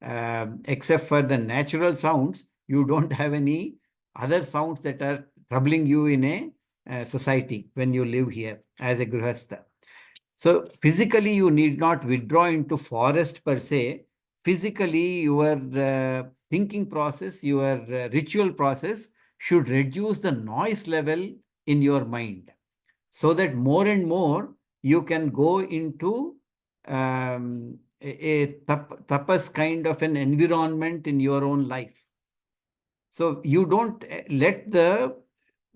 Except for the natural sounds, you don't have any other sounds that are troubling you in a society when you live here as a grihastha. So physically, you need not withdraw into forest per se. Physically, your thinking process, your ritual process should reduce the noise level in your mind, so that more and more you can go into a tapas kind of an environment in your own life. So you don't let the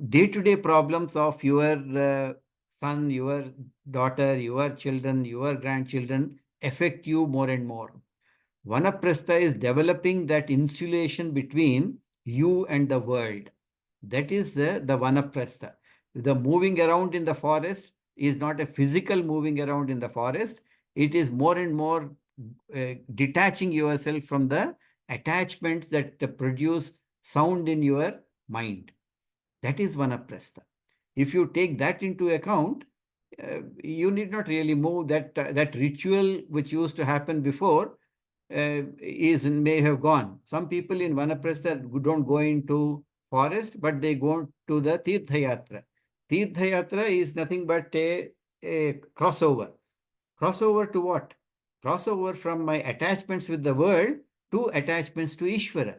day-to-day problems of your son, your daughter, your children, your grandchildren affect you more and more. Vanaprastha is developing that insulation between you and the world. That is the Vanaprastha. The moving around in the forest is not a physical moving around in the forest. It is more and more detaching yourself from the attachments that produce sound in your mind. That is Vanaprastha. If you take that into account, you need not really move. That ritual which used to happen before may have gone. Some people in Vanaprastha don't go into forest, but they go to the Tirtha Yatra. Tirtha Yatra is nothing but a crossover. Crossover to what? Crossover from my attachments with the world to attachments to Ishvara.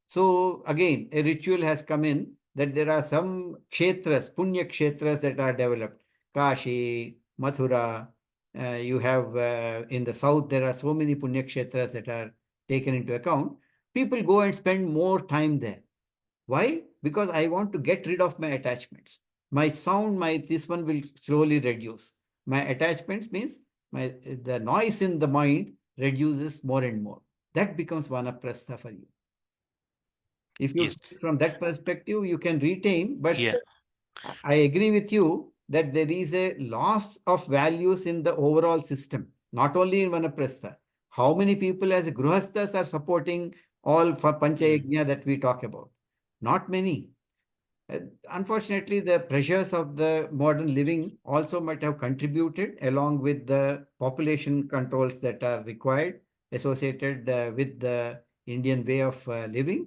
So again, a ritual has come in that there are some kshetras, punya kshetras that are developed. Kashi, Mathura, you have in the south, there are so many punya kshetras that are taken into account. People go and spend more time there. Why? Because I want to get rid of my attachments. My sound, this one will slowly reduce. My attachments means the noise in the mind reduces more and more. That becomes vanaprastha for you. If you Yes. from that perspective, you can retain, but Yeah. I agree with you that there is a loss of values in the overall system, not only in vanaprastha. How many people as gruhasthas are supporting all for panchayagnya that we talk about? Not many. Unfortunately, the pressures of the modern living also might have contributed along with the population controls that are required associated with the Indian way of living.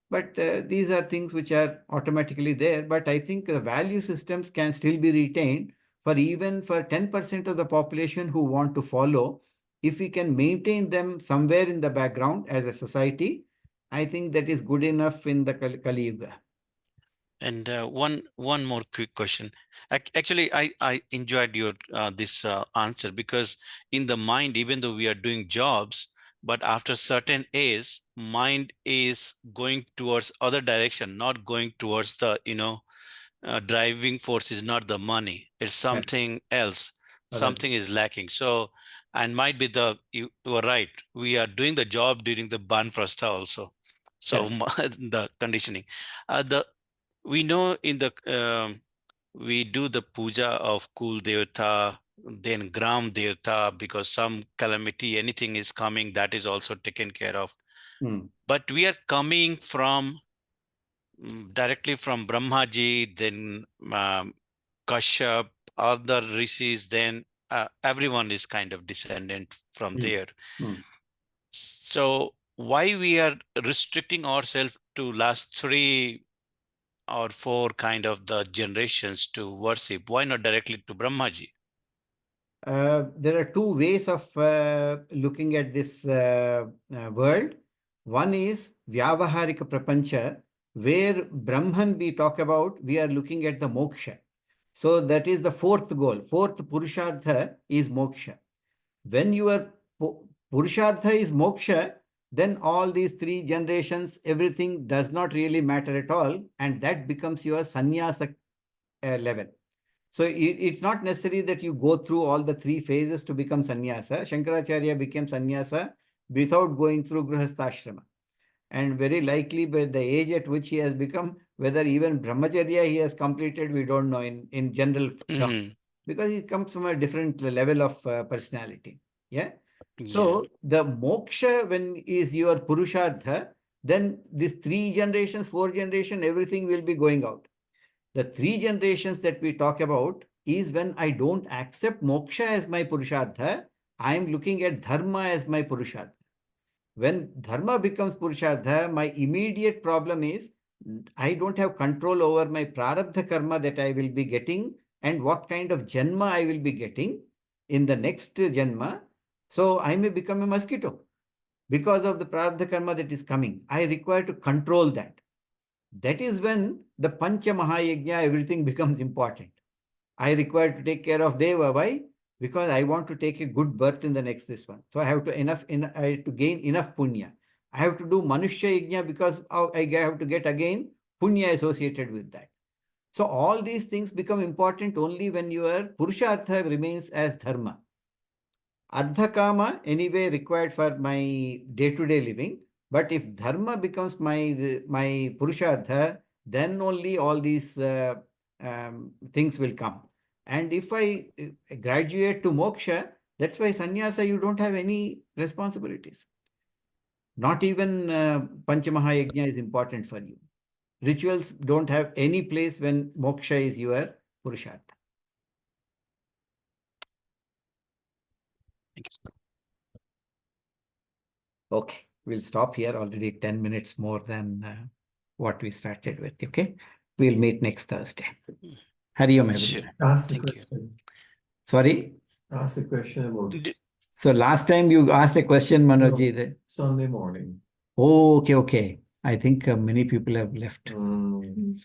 But these are things which are automatically there. But I think the value systems can still be retained for even for 10% of the population who want to follow. If we can maintain them somewhere in the background as a society, I think that is good enough in the Kali Yuga. And one more quick question. Actually, I enjoyed your this answer, because in the mind, even though we are doing jobs, but after certain age, mind is going towards other direction, not going towards the driving force is not the money. It's something else. Something is lacking. So, and might be you are right. We are doing the job during the Banprastha also. So the conditioning, the we know in the we do the puja of Kul Devata, then Gram Devata, because some calamity, anything is coming, that is also taken care of. But we are coming from directly from Brahmaji, then Kashyap, other rishis, then everyone is kind of descendant from there. So why we are restricting ourselves to last 3 or 4 kind of the generations to worship? Why not directly to Brahmaji? There are two ways of looking at this world. One is Vyavaharika Prapancha, where Brahman we talk about, we are looking at the moksha. So that is the fourth goal. Fourth Purushartha is moksha. When your Purushartha is moksha, then all these 3 generations, everything does not really matter at all. And that becomes your sannyasa level. So it's not necessary that you go through all the 3 phases to become sannyasa. Shankaracharya became sannyasa without going through grihastha. And very likely by the age at which he has become, whether even brahmacharya he has completed, we don't know in general terms, because he comes from a different level of personality. Yeah. So the moksha, when is your purushartha, then these 3 generations, 4 generations, everything will be going out. The 3 generations that we talk about is when I don't accept moksha as my purushartha, I am looking at dharma as my purushartha. When dharma becomes purushartha, my immediate problem is I don't have control over my prarabdha karma that I will be getting and what kind of janma I will be getting in the next janma. So I may become a mosquito because of the prarabdha karma that is coming. I require to control that. That is when the Pancha Mahayajna, everything becomes important. I require to take care of Deva. Why? Because I want to take a good birth in the next this one. So I have to I have to gain enough punya. I have to do Manushya Yajna because I have to get again Punya associated with that. So all these things become important only when your Purushartha remains as Dharma. Ardha Kama anyway required for my day-to-day living. But if Dharma becomes my Purushartha, then only all these things will come. And if I graduate to moksha, that's why sannyasa, you don't have any responsibilities. Not even Panchamahayajna is important for you. Rituals don't have any place when moksha is your Purushartha. Thank you. Okay, we'll stop here. Already 10 minutes more than what we started with. Okay, we'll meet next Thursday. Hari Om, Sure. everyone. Ask the Thank you. question. Sorry. Ask the question about D- So last time you asked a question, Manoj. Sunday morning. Oh, okay. I think many people have left. Mm.